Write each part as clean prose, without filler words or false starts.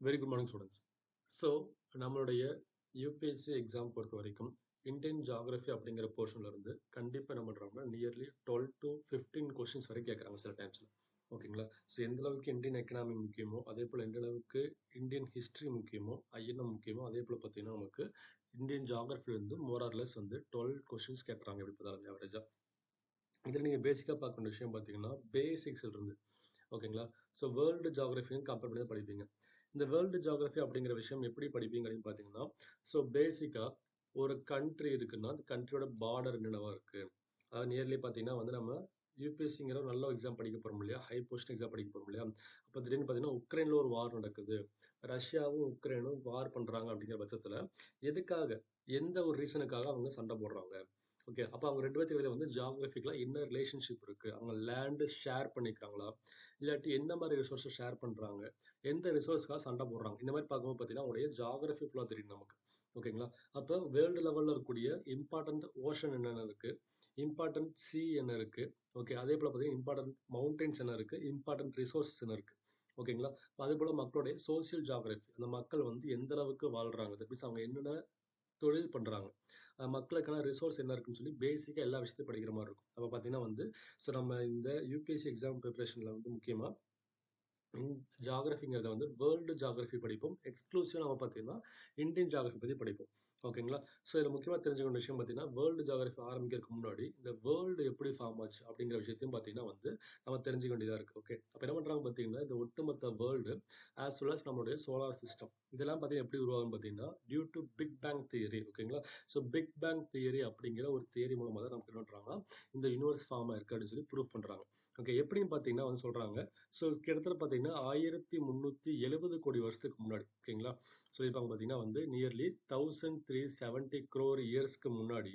Very good morning students. So நம்மளுடைய UPSC exam பொறுத்த வரைக்கும் இந்தியன் ஜியாகிரஃபி அப்படிங்கிற போர்ஷன்ல இருந்து கண்டிப்பாக என்ன பண்ணுறாங்கன்னா நியர்லி 12 to 15 கொஸ்டின்ஸ் வரை கேட்குறாங்க சில டைம்ஸில். ஓகேங்களா? ஸோ எந்த அளவுக்கு இந்தியன் எக்கனாமி முக்கியமோ அதே போல் எந்த அளவுக்கு இந்தியன் ஹிஸ்ட்ரி முக்கியமோ ஐஎன்எம் முக்கியமோ அதே போல் பார்த்தீங்கன்னா நமக்கு இந்தியன் ஜியாகிரஃபிலேருந்து மோரார்லெஸ் வந்து 12 கொஸ்டின்ஸ் கேட்குறாங்க எப்படி பார்த்தாலும் ஆவரேஜாக. இதில் நீங்கள் பேசிக்காக பார்க்க வேண்டிய விஷயம் பார்த்தீங்கன்னா பேசிக்ஸில் இருந்து. ஓகேங்களா? ஸோ வேர்ல்டு ஜியாகிரஃபியும் கம்பேர் பண்ணி தான் படிப்பீங்க. இந்த வேர்ல்டு ஜியாகிரஃபி அப்படிங்கிற விஷயம் எப்படி படிப்பீங்க அப்படின்னு பார்த்தீங்கன்னா, ஸோ பேசிக்காக ஒரு கண்ட்ரி இருக்குன்னா அந்த கண்ட்ரியோட பார்டர் என்னவா இருக்கு. அதாவது நியர்லி பார்த்தீங்கன்னா வந்து நம்ம யூபிஎஸ்சிங்கிற ஒரு நல்ல எக்ஸாம் படிக்க போகிறோம் இல்லையா, ஹை போஸ்ட் எக்ஸாம் படிக்க போகிறோம் இல்லையா. அப்போ திடீர்னு பார்த்தீங்கன்னா உக்ரைனில் ஒரு வார் நடக்குது, ரஷ்யாவும் உக்ரைனும் வார் பண்ணுறாங்க அப்படிங்கிற பட்சத்தில் எதுக்காக, எந்த ஒரு ரீசனுக்காக அவங்க சண்டை போடுறாங்க. ஓகே, அப்போ அவங்க ரெண்டு பேர்த்துக்கு வந்து ஜியாகிரபிக்கலாக என்ன ரிலேஷன்ஷிப் இருக்குது, அவங்க லேண்டு ஷேர் பண்ணிக்கிறாங்களா, இல்லாட்டி என்ன மாதிரி ரிசோர்ஸை ஷேர் பண்ணுறாங்க, எந்த ரிசோர்ஸ்க்காக சண்டை போடுறாங்க, இந்த மாதிரி பார்க்கும்போது பார்த்தீங்கன்னா அவங்களுடைய ஜியாகிரபி ஃபுல்லாக தெரியும் நமக்கு. ஓகேங்களா? அப்போ வேர்ல்டு லெவலில் இருக்கக்கூடிய இம்பார்ட்டன்ட் ஓஷன் என்னென்ன இருக்குது, இம்பார்ட்டன்ட் சி என்ன இருக்குது, ஓகே, அதே போல் பார்த்தீங்கன்னா இம்பார்ட்டன்ட் மவுண்டன்ஸ் என்ன இருக்குது, இம்பார்ட்டன்ட் ரிசோர்ஸஸ் என்ன இருக்குது. ஓகேங்களா? அதே போல் மக்களுடைய சோசியல் ஜியாகிரபி, அந்த மக்கள் வந்து எந்த அளவுக்கு வாழ்கிறாங்க, தட் மீன்ஸ் அவங்க என்னென்ன தொழில் பண்ணுறாங்க, மக்களுக்கான ரிசோர்ஸ் என்ன இருக்குன்னு சொல்லி பேசிக்காக எல்லா விஷயத்தையும் படிக்கிற மாதிரி இருக்கும். அப்போ பார்த்தீங்கன்னா வந்து ஸோ நம்ம இந்த யூபிஎஸ்சி எக்ஸாம் ப்ரிப்பரேஷனில் வந்து முக்கியமாக ஜியாகிரபிங்கிறத வந்து வேர்ல்டு ஜியாகிரபி படிப்போம், எக்ஸ்க்ளூசிவாக நம்ம பார்த்தீங்கன்னா இந்தியன் ஜியாகிரபி பற்றி படிப்போம். ஓகேங்களா? ஸோ இதில் முக்கியமாக தெரிஞ்சுக்க வேண்டிய விஷயம் பார்த்தீங்கன்னா வேர்ல்டு ஜியாகிரபி ஆரம்பிக்கிறதுக்கு முன்னாடி இந்த வேர்ல்டு எப்படி ஃபார்ம் ஆச்சு அப்படிங்கிற விஷயத்தையும் பார்த்தீங்கன்னா வந்து நம்ம தெரிஞ்சுக்க வேண்டியதாக இருக்குது. ஓகே, அப்போ என்ன பண்ணுறாங்க பார்த்தீங்கன்னா இந்த ஒட்டுமொத்த வேர்ல்டு ஆஸ் வெல் அஸ் நம்மளுடைய சோலார் சிஸ்டம் இதெல்லாம் பார்த்தீங்கன்னா எப்படி உருவாகும் பார்த்தீங்கன்னா due to big bang theory. ஓகேங்களா? ஸோ பிக் பேங் தியரி அப்படிங்கிற ஒரு தியரி மூலமாக தான் நமக்கு என்ன பண்ணுறாங்க, இந்த யூனிவர்ஸ் ஃபார்ம் ஆயிருக்கு அப்படின்னு சொல்லி ப்ரூவ் பண்ணுறாங்க. ஓகே, எப்படின்னு பார்த்தீங்கன்னா வந்து சொல்கிறாங்க, ஸோ கிட்டத்தட்ட பார்த்தீங்கன்னா 1370 கோடி வருஷத்துக்கு முன்னாடி. ஓகேங்களா? சொல்லியிருப்பாங்க பார்த்தீங்கன்னா வந்து நியர்லி 1370 crore இயர்ஸ்க்கு முன்னாடி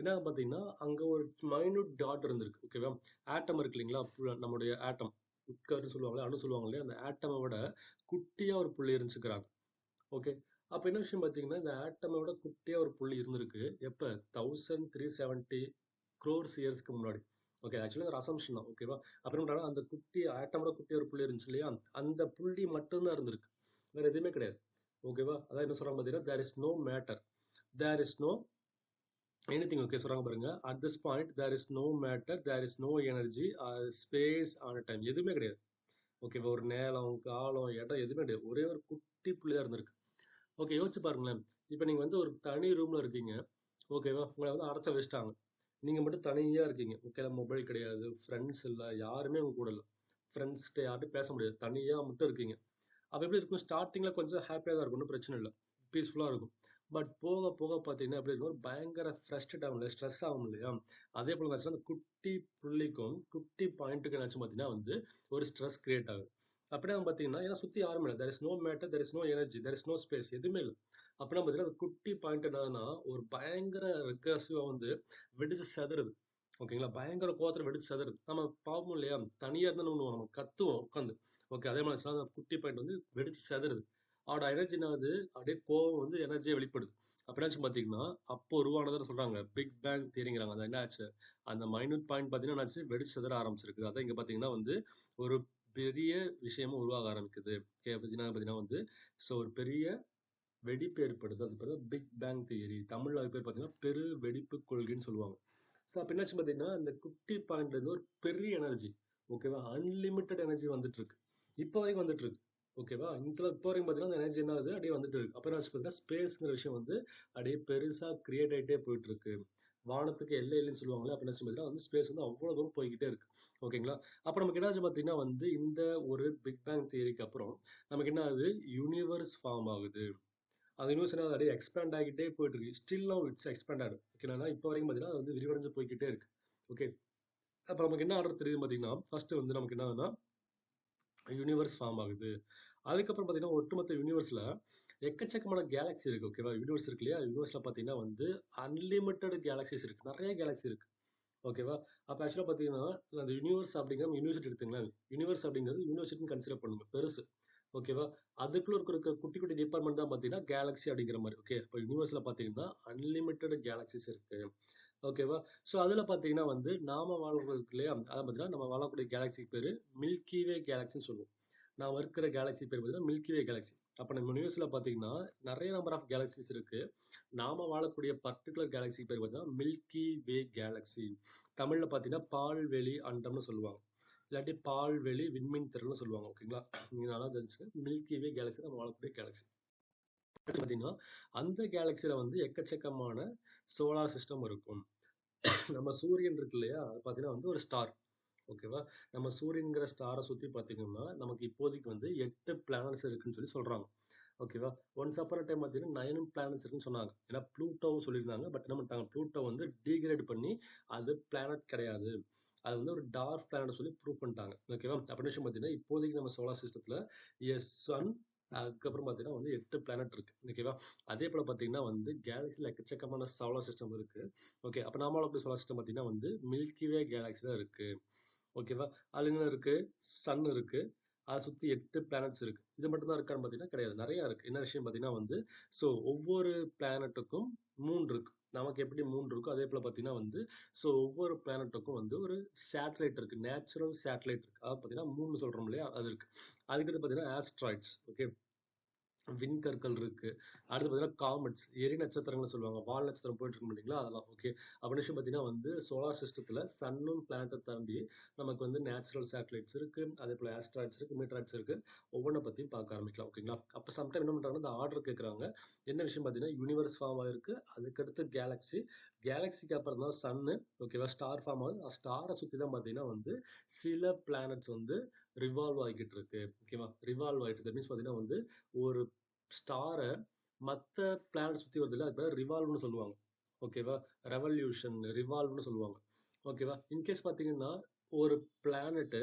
என்ன பார்த்தீங்கன்னா அங்கே ஒரு மைனூட் டாட் இருந்திருக்கு. ஓகேவா? ஆட்டம் இருக்கு இல்லைங்களா, நம்மளுடைய ஆட்டம் உட்கருன்னு சொல்லுவாங்களே, அணு சொல்லுவாங்க இல்லையா, அந்த ஆட்டமை விட குட்டியாக ஒரு புள்ளி இருந்துச்சுக்கிறாங்க. ஓகே, அப்போ என்ன விஷயம் பார்த்தீங்கன்னா இந்த ஆட்டமை விட குட்டியாக ஒரு புள்ளி இருந்திருக்கு எப்போ 1370 crores இயர்ஸ்க்கு முன்னாடி. ஓகே, ஆக்சுவலி ஒரு அசம்ஷன் தான். ஓகேவா? அப்புறம் அந்த குட்டி ஆட்டமோட குட்டி ஒரு புள்ளி இருந்துச்சு இல்லையா, அந்த புள்ளி மட்டும்தான் இருந்திருக்கு, வேற எதுவுமே கிடையாது. ஓகேவா? அதான் என்ன சொல்றாங்க பார்த்தீங்கன்னா there is no matter, there is no anything. Okay, சொல்றாங்க பாருங்க, at this point there is no matter, there is no energy, space ஆன டைம் எதுவுமே கிடையாது. ஓகேவா? ஒரு நேரம் காலம் இடம் எதுவுமே கிடையாது, ஒரே ஒரு குட்டி புள்ளி தான் இருந்திருக்கு. ஓகே, யோசிச்சு பாருங்களேன், இப்போ நீங்க வந்து ஒரு தனி ரூம்ல இருக்கீங்க. ஓகேவா? உங்களை வந்து அடைச்ச வச்சுட்டாங்க, நீங்கள் மட்டும் தனியாக இருக்கீங்க. ஓகே, மொபைல் கிடையாது, ஃப்ரெண்ட்ஸ் இல்லை, யாருமே உங்க கூட இல்லை, ஃப்ரெண்ட்ஸ்கிட்ட யார்ட்டும் பேச முடியாது, தனியாக மட்டும் இருக்கீங்க. அப்போ எப்படி இருக்கும், ஸ்டார்டிங்கில் கொஞ்சம் ஹாப்பியாக தான் இருக்கும், ஒன்றும் பிரச்சனை இல்லை, பீஸ்ஃபுல்லாக இருக்கும். பட் போக போக பார்த்தீங்கன்னா எப்படி இருக்கும், ஒரு பயங்கர ஃப்ரஸ்ட்ரேட் ஆகும் இல்லையா, ஸ்ட்ரெஸ் ஆகும் இல்லையா. அதே போல் அந்த குட்டி புள்ளிக்கும் குட்டி பாயிண்ட்டுக்கு என்னாச்சு பார்த்தீங்கன்னா வந்து ஒரு ஸ்ட்ரெஸ் கிரியேட் ஆகுது. அப்படியே பார்த்தீங்கன்னா ஏன்னா சுற்றி யாரும் இல்லை, there is no matter, there is no energy, there is no space, எதுவுமே இல்லை. அப்படின்னா பார்த்தீங்கன்னா அந்த குட்டி பாயிண்ட் என்னன்னா ஒரு பயங்கர ரெக்கர்சிவாக வந்து வெடிச்சு செதறுது. ஓகேங்களா? பயங்கர கோவத்தில் வெடிச்சு செதறுது. நம்ம பார்ப்போம் இல்லையா, தனியாக இருந்தால் ஒன்று நம்ம கத்துவோம் உட்காந்து. ஓகே, அதே மாதிரி அந்த குட்டி பாயிண்ட் வந்து வெடிச்சு செதறுது. அவனோட எனர்ஜி என்னாவது அப்படியே கோவம் வந்து எனர்ஜியை வெளிப்படுது. அப்படின்னாச்சும் பார்த்தீங்கன்னா அப்போ உருவானதை சொல்றாங்க பிக் பேங் தியரிங்கிறாங்க. அது என்ன ஆச்சு, அந்த மைனூட் பாயிண்ட் பார்த்தீங்கன்னா என்னாச்சு, வெடிச்சு செதற ஆரம்பிச்சிருக்கு. அதான் இங்கே பார்த்தீங்கன்னா வந்து ஒரு பெரிய விஷயமும் உருவாக ஆரம்பிக்குது. ஓகே, பார்த்தீங்கன்னா வந்து ஸோ ஒரு பெரிய வெடிப்பு ஏற்படுது, அது பேர் பிக் பேங் தியரி. தமிழ்ல அது பேர் பார்த்தீங்கன்னா பெரு வெடிப்பு கொள்கைன்னு சொல்லுவாங்க. ஸோ அப்போ என்னாச்சு பார்த்தீங்கன்னா இந்த குட்டி பாயிண்ட்ல இருந்து ஒரு பெரிய எனர்ஜி, ஓகேவா, அன்லிமிட்டட் எனர்ஜி வந்துட்டு இருக்கு, இப்போ வரைக்கும் வந்துட்டு இருக்கு. ஓகேவா? இந்த இப்போ வரைக்கும் பார்த்தீங்கன்னா அந்த எனர்ஜி என்ன ஆகுது, அப்படியே வந்துட்டு இருக்கு. அப்போ என்ன பார்த்தீங்கன்னா ஸ்பேஸ்ங்கிற விஷயம் வந்து அப்படியே பெருசாக கிரியேட் ஆகிட்டே போயிட்டு இருக்கு. வானத்துக்கு எல்லை இல்லைன்னு சொல்லுவாங்களே, அப்போ என்ன பார்த்தீங்கன்னா வந்து ஸ்பேஸ் வந்து அவ்வளோ தூரம் போய்கிட்டே இருக்கு. ஓகேங்களா? அப்போ நமக்கு என்னாச்சு பார்த்தீங்கன்னா வந்து இந்த ஒரு பிக் பேங் தியரிக்கு அப்புறம் நமக்கு என்ன ஆகுது, யூனிவர்ஸ் ஃபார்ம் ஆகுது. அந்த யூனிவர்ஸ் என்ன அப்படியே எக்ஸ்பேண்ட் ஆகிட்டே போயிட்டு இருக்கு. ஸ்டில் நவ் இட்ஸ் எக்ஸ்பேண்ட் ஆகுது. ஓகேங்களா? இப்போ வரைக்கும் பார்த்தீங்கன்னா அது வந்து விரிவடைஞ்சு போய்கிட்டே இருக்கு. ஓகே, அப்போ நமக்கு என்ன ஆர்டர் தெரியுது பார்த்தீங்கன்னா ஃபர்ஸ்ட் வந்து நமக்கு என்ன ஆகுதுன்னா யூனிவர்ஸ் ஃபார்ம் ஆகுது. அதுக்கப்புறம் பார்த்தீங்கன்னா ஒட்டுமொத்த யூனிவர்ஸில் எக்கச்சக்கமான கேலக்ஸி இருக்குது. ஓகேவா? யூனிவர்ஸ் இருக்கு இல்லையா, யூனிவர்ஸில் பார்த்தீங்கன்னா வந்து அன்லிமிட்டட் கேலக்ஸிஸ் இருக்குது, நிறைய கேலக்ஸி இருக்குது. ஓகேவா? அப்போ ஆக்சுவலாக பார்த்தீங்கன்னா அந்த யூனிவர்ஸ் அப்படிங்கிற யூனிவர்சிட்டி எடுத்துங்களேன், யூனிவர்ஸ் அப்படிங்கிறது யூனிவர்சிட்டின்னு கன்சிடர் பண்ணுங்க, பெருசு. ஓகேவா? அதுக்குள்ள இருக்கிற குட்டி குட்டி டிபார்ட்மெண்ட் தான் பார்த்தீங்கன்னா கேலக்ஸி அப்படிங்கிற மாதிரி. ஓகே, இப்போ யூனிவர்ஸில் பார்த்தீங்கன்னா அன்லிமிட்டட் கேலக்ஸிஸ் இருக்குது. ஓகேவா? ஸோ அதில் பார்த்தீங்கன்னா வந்து நாம வாழ்றதுக்கு இல்லையா, அதை பார்த்தீங்கன்னா நம்ம வாழக்கூடிய கேலக்ஸிக்கு பேர் மில்கி வே கேலக்சின்னு சொல்லுவோம். நாம் இருக்கிற கேலக்ஸி பேர் பார்த்தீங்கன்னா மில்கி வே கேலக்ஸி. அப்போ நம்ம யூனிவர்ஸ்ல பார்த்தீங்கன்னா நிறைய நம்பர் ஆஃப் கேலக்சிஸ் இருக்கு. நாம வாழக்கூடிய பர்டிகுலர் கேலக்சி பேர் பார்த்தீங்கன்னா மில்கி வே கேலக்சி. தமிழ்ல பார்த்தீங்கன்னா பால்வெளி அண்டம்னு சொல்லுவாங்க, இல்லாட்டி பால்வெளி விண்மீன் திறன்னு சொல்லுவாங்க. ஓகேங்களா, நீங்க நல்லா தெரிஞ்சுக்க, மில்கி வே கேலக்சி நம்ம வாழக்கூடிய கேலக்சி. பார்த்தீங்கன்னா அந்த கேலக்சியில வந்து எக்கச்சக்கமான சோலார் சிஸ்டம் இருக்கும். நம்ம சூரியன் இருக்கு இல்லையா, அது பார்த்தீங்கன்னா வந்து ஒரு ஸ்டார். ஓகேவா, நம்ம சூரியன்கிற ஸ்டாரை சுற்றி பார்த்தீங்கன்னா நமக்கு இப்போதைக்கு வந்து 8 பிளானட்ஸ் இருக்குன்னு சொல்றாங்க. ஓகேவா, ஒன்ஸ் அப்பான டைம் பார்த்தீங்கன்னா 9 பிளானட்ஸ் இருக்குன்னு சொன்னாங்க. ஏன்னா ப்ளூட்டோ சொல்லியிருந்தாங்க, பட் என்ன பண்ணிட்டாங்க, ப்ளூட்டோ வந்து டீக்ரேட் பண்ணி அது பிளானட் கிடையாது, அது வந்து ஒரு டார்க் பிளானட் சொல்லி ப்ரூவ் பண்ணிட்டாங்க. ஓகேவா, அப்படின்னு விஷயம் பார்த்தீங்கன்னா இப்போதைக்கு நம்ம சோலார் சிஸ்டத்தில் சன், அதுக்கப்புறம் பார்த்தீங்கன்னா வந்து 8 பிளானட் இருக்கு. ஓகேவா, அதே போல் பார்த்தீங்கன்னா வந்து கேலக்சியில் எக்கச்சக்கமான சோலார் சிஸ்டம் இருக்கு. ஓகே, அப்போ நாமளும் சோலார் சிஸ்டம் பார்த்தீங்கன்னா வந்து மில்கிவே கேலக்சியில் இருக்கு. ஓகேவா, அதுல என்ன இருக்கு, சன் இருக்கு, அதை சுற்றி 8 பிளானட்ஸ் இருக்கு. இது மட்டும் தான் இருக்கான்னு பார்த்தீங்கன்னா கிடையாது, நிறைய இருக்கு. என்ன விஷயம் பார்த்தீங்கன்னா வந்து ஸோ ஒவ்வொரு பிளானட்டுக்கும் மூன் இருக்கு. நமக்கு எப்படி மூன் இருக்கோ அதே போல் பார்த்தீங்கன்னா வந்து ஸோ ஒவ்வொரு பிளானட்டுக்கும் வந்து ஒரு சேட்டலைட் இருக்கு, நேச்சுரல் சேட்டலைட் இருக்கு. அதாவது பார்த்தீங்கன்னா மூணு சொல்றோம் இல்லையா, அது இருக்கு. அதுக்கடுத்து பார்த்தீங்கன்னா ஆஸ்ட்ராய்ட்ஸ், ஓகே, விண்கற்கள் இருக்கு. அடுத்து பார்த்தீங்கன்னா காமெட்ஸ், எரி நட்சத்திரங்கள்னு சொல்லுவாங்க, வால் நட்சத்திரம் போயிட்டு இருக்கும் இல்லைங்களா, அதெல்லாம். ஓகே, அப்படின்னு விஷயம் பார்த்தீங்கன்னா வந்து சோலார் சிஸ்டத்தில் சன்னும் பிளானட்டை தாண்டி நமக்கு வந்து நேச்சுரல் சேட்டலைட்ஸ் இருக்கு, அதே போல் ஆஸ்ட்ராய்ட்ஸ் இருக்கு, மீட்டராய்ட்ஸ் இருக்கு. ஒவ்வொன்றை பற்றியும் பார்க்க ஆரம்பிக்கலாம். ஓகேங்களா, அப்போ சம்டைம் என்ன பண்ணுறாங்கன்னா இந்த ஆர்டர் கேட்குறாங்க. என்ன விஷயம் பார்த்தீங்கன்னா யூனிவர்ஸ் ஃபார்ம் ஆகிருக்கு, அதுக்கடுத்து கேலக்ஸி, கேலக்சிக்கு அப்புறம் தான் சன்னு. ஓகேவா, ஸ்டார் ஃபார்ம் ஆகுது, ஸ்டாரை சுற்றி தான் பார்த்தீங்கன்னா வந்து சில பிளானட்ஸ் வந்து ரிவால்வ் ஆகிக்கிட்டு இருக்கு. ஓகேவா, ரிவால்வ் ஆகிட்டு இருக்கு மீன்ஸ் பார்த்தீங்கன்னா வந்து ஒரு ஸ்டாரை மற்ற பிளானட் சுற்றி வருது இல்லை, அது பேர் ரிவால்வ்னு சொல்லுவாங்க. ஓகேவா, ரெவல்யூஷன் ரிவால்வ்னு சொல்லுவாங்க. ஓகேவா, இன்கேஸ் பார்த்தீங்கன்னா ஒரு பிளானட்டு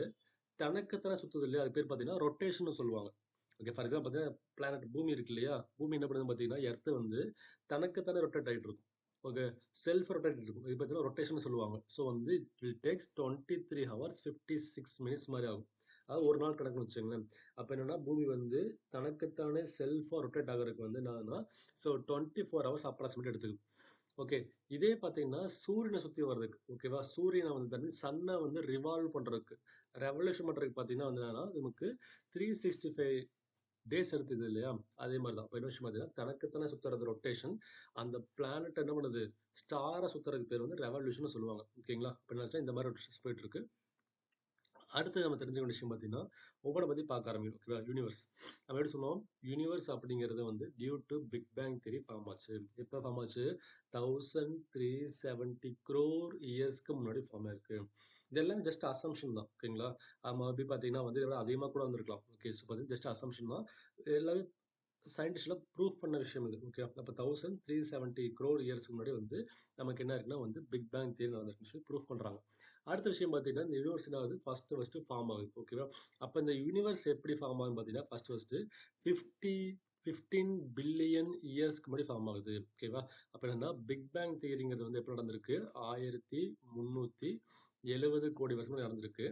தனக்குத்தானே சுற்றுது இல்லையா, அது பேர் பார்த்தீங்கன்னா ரொட்டேஷன் சொல்லுவாங்க. ஓகே, ஃபார் எக்ஸாம்பிள் பார்த்தீங்கன்னா பிளானட் பூமி இருக்கு இல்லையா, பூமி என்ன பண்ணுது பார்த்தீங்கன்னா எர்த்து வந்து தனக்குத்தானே ரொட்டேட் ஆகிட்டு இருக்கும். ஓகே, செல்ஃப் ரொட்டேட் இருக்கும், இது பார்த்தீங்கன்னா ரொட்டேஷன் சொல்லுவாங்க. ஸோ வந்து it will takes 23 hours 56 minutes மாதிரி ஆகும். அதாவது ஒரு நாள் கணக்குன்னு வச்சுங்களேன். அப்போ என்னன்னா பூமி வந்து தனக்குத்தானே செல்ஃபாக ரொட்டேட் ஆகிறதுக்கு வந்து என்னன்னா ஸோ 24 ஹவர்ஸ் அப்ராக்சிமேட் எடுத்துக்குது. ஓகே, இதே பார்த்தீங்கன்னா சூரியனை சுற்றி வர்றதுக்கு, ஓகேவா, சூரியனை வந்து தண்ணி சன்னை வந்து ரிவால்வ் பண்ணுறதுக்கு, ரெவல்யூஷன் பண்ணுறதுக்கு பார்த்தீங்கன்னா வந்து என்னன்னா நமக்கு 365 டேஸ் எடுத்தது இல்லையா, அதே மாதிரி தான். இப்போ என்ன விஷயம் பார்த்தீங்கன்னா தனக்குத்தானே சுற்றுறது ரொட்டேஷன், அந்த பிளானட் என்ன பண்ணுது, ஸ்டாரை சுற்றுறதுக்கு பேர் வந்து ரெவல்யூஷன் சொல்லுவாங்க. ஓகேங்களா, இப்போ என்ன இந்த மாதிரி ரொட்டேஷன்ஸ் போயிட்டு இருக்கு. அடுத்து நம்ம தெரிஞ்சுக்க விஷயம் பார்த்தீங்கன்னா ஒவ்வொன்றை பற்றி பார்க்க ஆரம்பிக்கும். ஓகேவா, யூனிவர்ஸ் நம்ம எப்படி சொன்னோம், யூனிவர்ஸ் அப்படிங்கிறது வந்து due to big bang theory form ஆச்சு. எப்போ ஃபார்ம் ஆச்சு, 1370 crore இயர்ஸ்க்கு முன்னாடி ஃபார்ம் ஆயிருக்கு. இதெல்லாம் ஜஸ்ட் அசம்ஷன் தான். ஓகேங்களா, நம்ம எப்படி பார்த்தீங்கன்னா வந்து இதெல்லாம் அதிகமாக கூட வந்திருக்கலாம். ஓகே, ஸோ பார்த்தீங்கன்னா ஜஸ்ட் அசம்ஷன் தான், எல்லாமே சயின்டிஸ்டில் ப்ரூவ் பண்ண விஷயம் இது. ஓகே, அப்போ 1370 crore இயர்ஸ்க்கு முன்னாடி வந்து நமக்கு என்ன இருக்குன்னா வந்து பிக் பேங் தியரி நடந்திருக்குன்னு சொல்லி ப்ரூவ் பண்ணுறாங்க. அடுத்த விஷயம் பார்த்தீங்கன்னா இந்த யூனிவர்ஸ் வந்து ஃபர்ஸ்ட் ஃபார்ம் ஆகுது. ஓகேவா, அப்போ இந்த யூனிவர்ஸ் எப்படி ஃபார்ம் ஆகுதுன்னு பார்த்தீங்கன்னா ஃபர்ஸ்ட் 15 பில்லியன் இயர்ஸ்க்கு முன்னாடி ஃபார்ம் ஆகுது. ஓகேவா, அப்போ என்னன்னா பிக் பேங் தியரிங்கிறது வந்து எப்படி நடந்திருக்கு, 1370 கோடி வருஷம் முன்னாடி நடந்திருக்கு.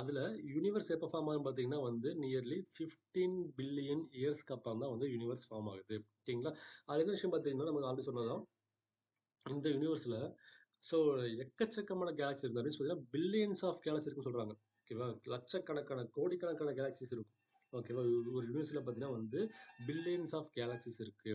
அதில் யூனிவர்ஸ் எப்போ ஃபார்ம் ஆகுதுன்னு பார்த்தீங்கன்னா வந்து நியர்லி 15 பில்லியன் இயர்ஸ்க்கு அப்புறம் தான் வந்து யூனிவர்ஸ் ஃபார்ம் ஆகுது. ஓகேங்களா, அது என்ன விஷயம் பார்த்தீங்கன்னா நமக்கு ஆல்ரெடி சொன்னதான், இந்த யூனிவர்ஸில் ஸோ எக்கச்சக்கமான கேலக்சி இருக்கு. அப்படின்னு பார்த்தீங்கன்னா பில்லியன்ஸ் ஆஃப் கேலக்சி இருக்குன்னு சொல்கிறாங்க. ஓகேவா, லட்சக்கணக்கான கோடிக்கணக்கான கேலக்சிஸ் இருக்கும். ஓகேவா, ஒரு யூனிவர்ஸில் பார்த்தீங்கன்னா வந்து பில்லியன்ஸ் ஆஃப் கேலக்சிஸ் இருக்கு.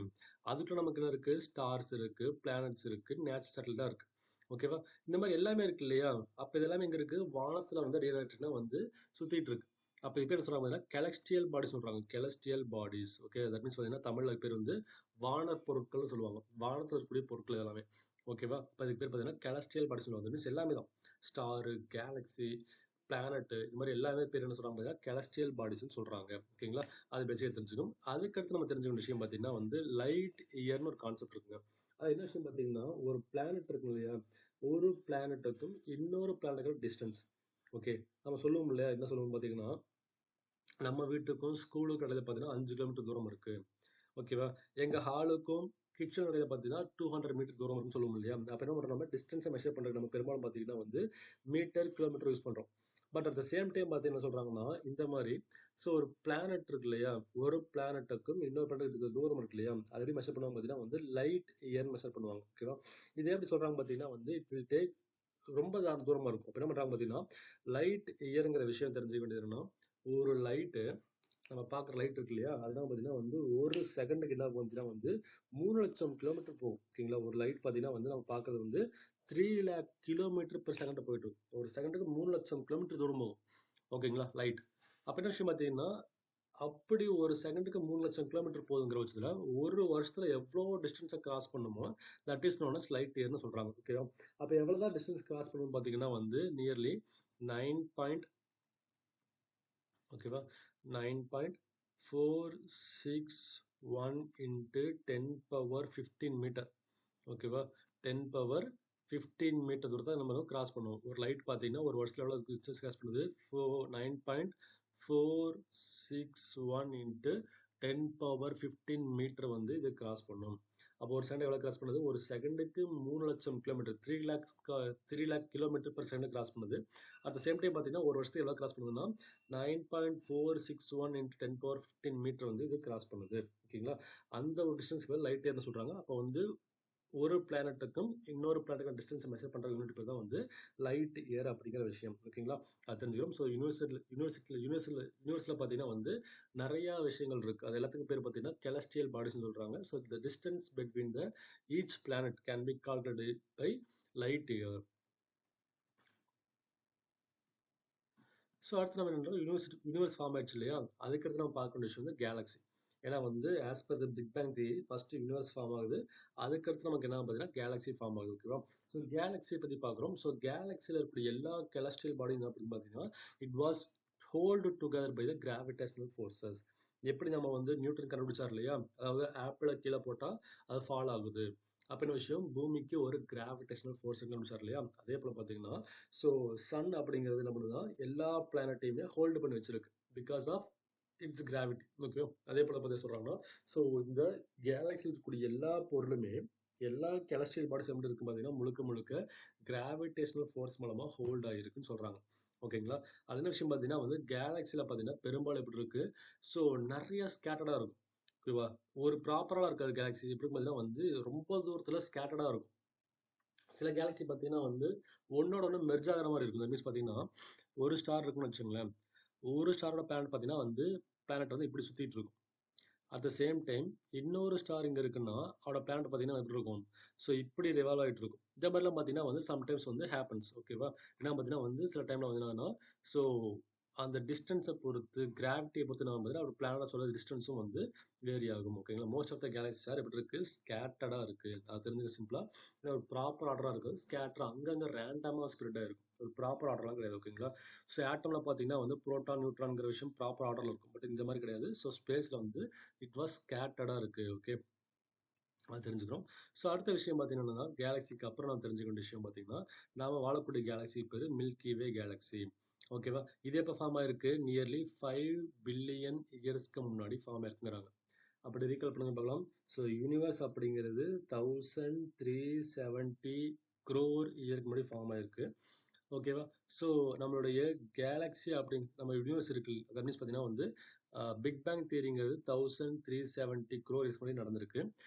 அதுக்குள்ள நமக்கு என்ன இருக்கு, ஸ்டார்ஸ் இருக்கு, பிளானட்ஸ் இருக்கு, நேச்சுரல் சேட்டலைட்டாக இருக்கு. ஓகேவா, இந்த மாதிரி எல்லாமே இருக்கு இல்லையா. அப்போ இதெல்லாமே எங்கே இருக்கு, வானத்தில் வந்து டேரக்ட்னா வந்து சுற்றிட்டு இருக்கு. அப்போ இது பேர் சொல்கிறாங்க கெலஸ்டியல் பாடி சொல்கிறாங்க, கெலஸ்டியல் பாடிஸ். ஓகே, தட் மீன்ஸ் பார்த்தீங்கன்னா தமிழில் பேர் வந்து வான பொருட்கள்னு சொல்லுவாங்க, வானத்தில் இருக்கக்கூடிய பொருட்கள் எல்லாமே. ஓகேவா, இப்போ அதுக்கு பேர் பார்த்தீங்கன்னா கெலஸ்டியல் பாடி சொல்லுவாங்க. மீன்ஸ் எல்லாமே தான், ஸ்டாரு, கேலக்ஸி, பிளானட்டு, இது மாதிரி எல்லாமே பேர் என்ன சொல்கிறாங்க பார்த்தீங்கன்னா கெலஸ்டியல் பாடிஸ்ன்னு சொல்கிறாங்க. ஓகேங்களா, அது பேசிக்காக தெரிஞ்சுக்கணும். அதுக்கடுத்து நம்ம தெரிஞ்சுக்கணும் விஷயம் பார்த்தீங்கன்னா வந்து லைட் இயர்னு ஒரு கான்செப்ட் இருக்குங்க. அது என்ன விஷயம் பார்த்தீங்கன்னா ஒரு பிளானட் இருக்கு இல்லையா, ஒரு பிளானட்டுக்கும் இன்னொரு பிளானட்டுக்கும் டிஸ்டன்ஸ். ஓகே, நம்ம சொல்லுவோம் இல்லையா, என்ன சொல்லுவோம் பார்த்தீங்கன்னா நம்ம வீட்டுக்கும் ஸ்கூலுக்கும் இடையில பார்த்தீங்கன்னா 5 கிலோமீட்டர் தூரம் இருக்கு. ஓகேவா, எங்கள் ஹாலுக்கும் கிச்சன் இடையில பார்த்தீங்கன்னா 200 மீட்டர் தூரம் இருக்குன்னு சொல்லுவோம் இல்லையா. அப்போ என்ன பண்ணுறோம், நம்ம டிஸ்டன்ஸை மெஷர் பண்ணுறது நம்ம பெரும்பாலும் பார்த்தீங்கன்னா வந்து மீட்டர், கிலோமீட்டர் யூஸ் பண்ணுறோம். But at the same time பார்த்தீங்கன்னா என்ன சொல்கிறாங்கன்னா இந்த மாதிரி ஸோ ஒரு பிளானட் இருக்கு இல்லையா, ஒரு பிளானட்டுக்கும் இன்னொரு பிளானட் தூரம் இருக்கு இல்லையா, அது எப்படி மெஷர் பண்ணுவாங்க பார்த்தீங்கன்னா வந்து லைட் இயர் மெஷர் பண்ணுவாங்க. ஓகேவா, இதே எப்படி சொல்கிறாங்க பார்த்தீங்கன்னா வந்து இட் வில் டேக் ரொம்ப தூரமாக இருக்கும். அப்போ என்ன பண்ணுறாங்க பார்த்தீங்கன்னா லைட் இயருங்கிற விஷயம் தெரிஞ்சுக்க வேண்டியது என்னன்னா, ஒரு லைட்டு நம்ம பார்க்குற லைட் இருக்கு இல்லையா, அதெல்லாம் பார்த்தீங்கன்னா வந்து ஒரு செகண்டுக்கு என்ன பார்த்தீங்கன்னா வந்து 3,00,000 கிலோமீட்டர் போகும். ஓகேங்களா? ஒரு லைட் பார்த்தீங்கன்னா வந்து நம்ம பார்க்குறது வந்து 3,00,000 கிலோமீட்டர் பெர் செகண்ட் போயிட்டு இருக்கும். ஒரு செகண்டுக்கு 3,00,000 கிலோமீட்டர் தூரம் போகும். ஓகேங்களா? லைட். அப்ப என்ன விஷயம் பார்த்தீங்கன்னா, அப்படி ஒரு செகண்டுக்கு 3,00,000 கிலோமீட்டர் போகுதுங்கிற பட்சத்துல, ஒரு வருஷத்துல எவ்வளோ டிஸ்டன்ஸ கிராஸ் பண்ணுமோ, that is known as light இயர்ன்னு சொல்றாங்க. ஓகேவா? அப்ப எவ்வளோ தான் டிஸ்டன்ஸ் கிராஸ் பண்ணணும்னு பார்த்தீங்கன்னா வந்து நியர்லி 9 ஓகேவா 9.461 இன்ட்டு 10 பவர் 15 மீட்டர் ஓகேவா 10 பவர் 15 மீட்டர் தூரத்தை நம்ம கிராஸ் பண்ணுவோம். ஒரு லைட் பார்த்தீங்கன்னா ஒரு வருஷத்துல எவ்வளோ டிஸ்டன்ஸ் கிராஸ் பண்ணுது 9.461 இன்ட்டு 10 பவர் 15 மீட்டர் வந்து இது கிராஸ் பண்ணும். அப்போ ஒரு செகண்ட் எவ்வளோ கிராஸ் பண்ணுது? ஒரு செகண்டுக்கு 3,00,000 kilometre 3 lakh kilometre per second cross பண்ணுது. அட் த சேம் டைம் பார்த்தீங்கன்னா ஒரு வருஷத்துக்கு எவ்வளோ கிராஸ் பண்ணுதுன்னா 9.461 இன்ட்டு 10 பவர் 15 மீட்டர் வந்து இது கிராஸ் பண்ணுது. ஓகேங்களா? அந்த ஒரு டிஸ்டன்ஸ்க்கு லைட் இயர்னு சொல்றாங்க. அப்போ வந்து ஒரு பிளானட்டுக்கும் இன்னொரு பிளானட்டுக்கும் டிஸ்டன்ஸ் மெஷர் பண்ற யூனிட் பேர் தான் வந்து லைட் இயர் அப்படிங்கிற விஷயம். ஓகேங்களா? அது தெரிஞ்சுக்கிறோம். ஸோ யூனிவர்ஸ்ல பார்த்தீங்கன்னா வந்து நிறைய விஷயங்கள் இருக்கு. அது எல்லாத்துக்கும் பேர் பார்த்தீங்கன்னா celestial பாடிஸ்னு சொல்றாங்க. So the distance between the each planet can be calculated by light year. So அடுத்து நம்ம என்ன யூனிவர்ஸ் ஃபார்ம் ஆயிடுச்சு இல்லையா, அதுக்கடுத்து நம்ம பார்க்க வேண்டிய விஷயம் வந்து கேலக்ஸி. ஏன்னா வந்து as per the big bang theory first universe form ஆகுது, அதுக்கடுத்து நமக்கு என்ன பார்த்தீங்கன்னா கேலக்ஸி ஃபார்ம் ஆகுது. ஓகேவா? ஸோ கேலக்ஸியை பற்றி பார்க்குறோம். ஸோ கேலக்ஸியில் இருக்கிற எல்லா celestial பாடி என்ன அப்படின்னு பார்த்தீங்கன்னா it was hold together by the gravitational forces. எப்படி நம்ம வந்து நியூட்டன் கண்டுபிடிச்சார் இல்லையா, அதாவது ஆப்பிளை கீழே போட்டால் அது ஃபால் ஆகுது அப்படின்னு விஷயம், பூமிக்கு ஒரு கிராவிடேஷனல் ஃபோர்ஸ் கண்டுபிடிச்சார் இல்லையா, அதே போல் பார்த்தீங்கன்னா ஸோ சன் அப்படிங்கிறது என்ன பண்ணுதுன்னா எல்லா பிளானட்டையுமே ஹோல்டு பண்ணி வச்சிருக்கு because of its gravity. Okay, அதே போல பற்றி சொல்றாங்கன்னா ஸோ இந்த கேலக்ஸியில் இருக்கக்கூடிய எல்லா பொருளுமே எல்லா celestial பாடிஸ் எப்படி இருக்கு பார்த்தீங்கன்னா முழுக்க முழுக்க கிராவிடேஷனல் ஃபோர்ஸ் மூலமா ஹோல்ட் ஆகிருக்குன்னு சொல்றாங்க. ஓகேங்களா? அது என்ன விஷயம் பார்த்தீங்கன்னா வந்து கேலக்ஸியில் பார்த்தீங்கன்னா பெரும்பாலும் எப்படி இருக்கு, ஸோ நிறைய ஸ்கேட்டர்டாக இருக்கும். ஓகேவா? ஒரு ப்ராப்பராக இருக்காது கேலக்ஸி. எப்படி பார்த்தீங்கன்னா வந்து ரொம்ப தூரத்தில் ஸ்கேட்டர்டாக இருக்கும். சில கேலக்ஸி பார்த்தீங்கன்னா வந்து ஒன்னோட ஒன்று மெர்ஜ் ஆகிற மாதிரி இருக்கும். மீன்ஸ் பார்த்தீங்கன்னா ஒரு ஸ்டார் இருக்குன்னு வச்சுங்களேன், ஒரு ஸ்டாரோட பிளானட் பார்த்தீங்கன்னா வந்து பிளானட் வந்து இப்படி சுற்றிட்டு இருக்கும். அட் த சேம் டைம் இன்னொரு ஸ்டார் இங்கே இருக்குன்னா அவரோட பிளானட் பார்த்தீங்கன்னா எப்படி இருக்கும், ஸோ இப்படி ரிவால்வ் ஆகிட்டு இருக்கும். இந்த மாதிரிலாம் பார்த்தீங்கன்னா வந்து சம்டைம்ஸ் வந்து ஹேப்பன்ஸ். ஓகேவா? ஏன்னா பார்த்தீங்கன்னா வந்து சில டைமில் வந்து என்னன்னா ஸோ அந்த டிஸ்டன்ஸை பொறுத்து கிராவிட்டியை பொறுத்து நம்ம பார்த்தீங்கன்னா ஒரு பிளானட் சொல்கிற டிஸ்டன்ஸும் வந்து வேரி ஆகும். ஓகேங்களா? Most of the galaxy sir எப்படி இருக்குது, ஸ்கேட்டர்டாக இருக்குது. அது தெரிஞ்சுக்க சிம்பிளாக ஏன்னா ஒரு ப்ராப்பர் ஆர்டராக இருக்குது, ஸ்கேட்டர் அங்கங்கே ரேண்டமாக ஸ்ப்ரெட் ஆகிருக்கும். ஒரு ப்ராப்பர் ஆர்டர்லாம் கிடையாது. ஓகேங்களா? ஸோ ஆட்டமில் பார்த்தீங்கன்னா வந்து புரோட்டான் நியூட்ரான்ங்கிற விஷயம் ப்ராப்பர் ஆர்டரில் இருக்கும். பட் இந்த மாதிரி கிடையாது. ஸோ ஸ்பேஸில் வந்து இட் வாஸ் ஸ்கேட்டர்டாக இருக்குது. ஓகே, அது தெரிஞ்சுக்கிறோம். ஸோ அடுத்த விஷயம் பார்த்தீங்கன்னா கேலக்ஸிக்கு அப்புறம் நான் தெரிஞ்சுக்க வேண்டிய விஷயம் பார்த்தீங்கன்னா நாம வாழக்கூடிய கேலக்ஸி பேர் மில்கி வே கேலக்ஸி. ஓகேவா? இது எப்போ ஃபார்ம் ஆயிருக்கு, நியர்லி 5 பில்லியன் இயர்ஸ்க்கு முன்னாடி ஃபார்ம் ஆயிருக்குங்கிறாங்க. அப்படி ரீகால் பண்ணுங்க பார்க்கலாம். ஸோ யூனிவர்ஸ் அப்படிங்கிறது 1370 crore இயருக்கு முன்னாடி ஃபார்ம் ஆயிருக்கு. ஓகேவா? ஸோ நம்மளுடைய கேலக்ஸி அப்படிங்க நம்ம யூனிவர்ஸ் இருக்கு, தட் மீன்ஸ் பார்த்தீங்கன்னா வந்து பிக் பேங் தியரிங்கிறது 1370 crore இயர்ஸ் முன்னாடி நடந்திருக்கு.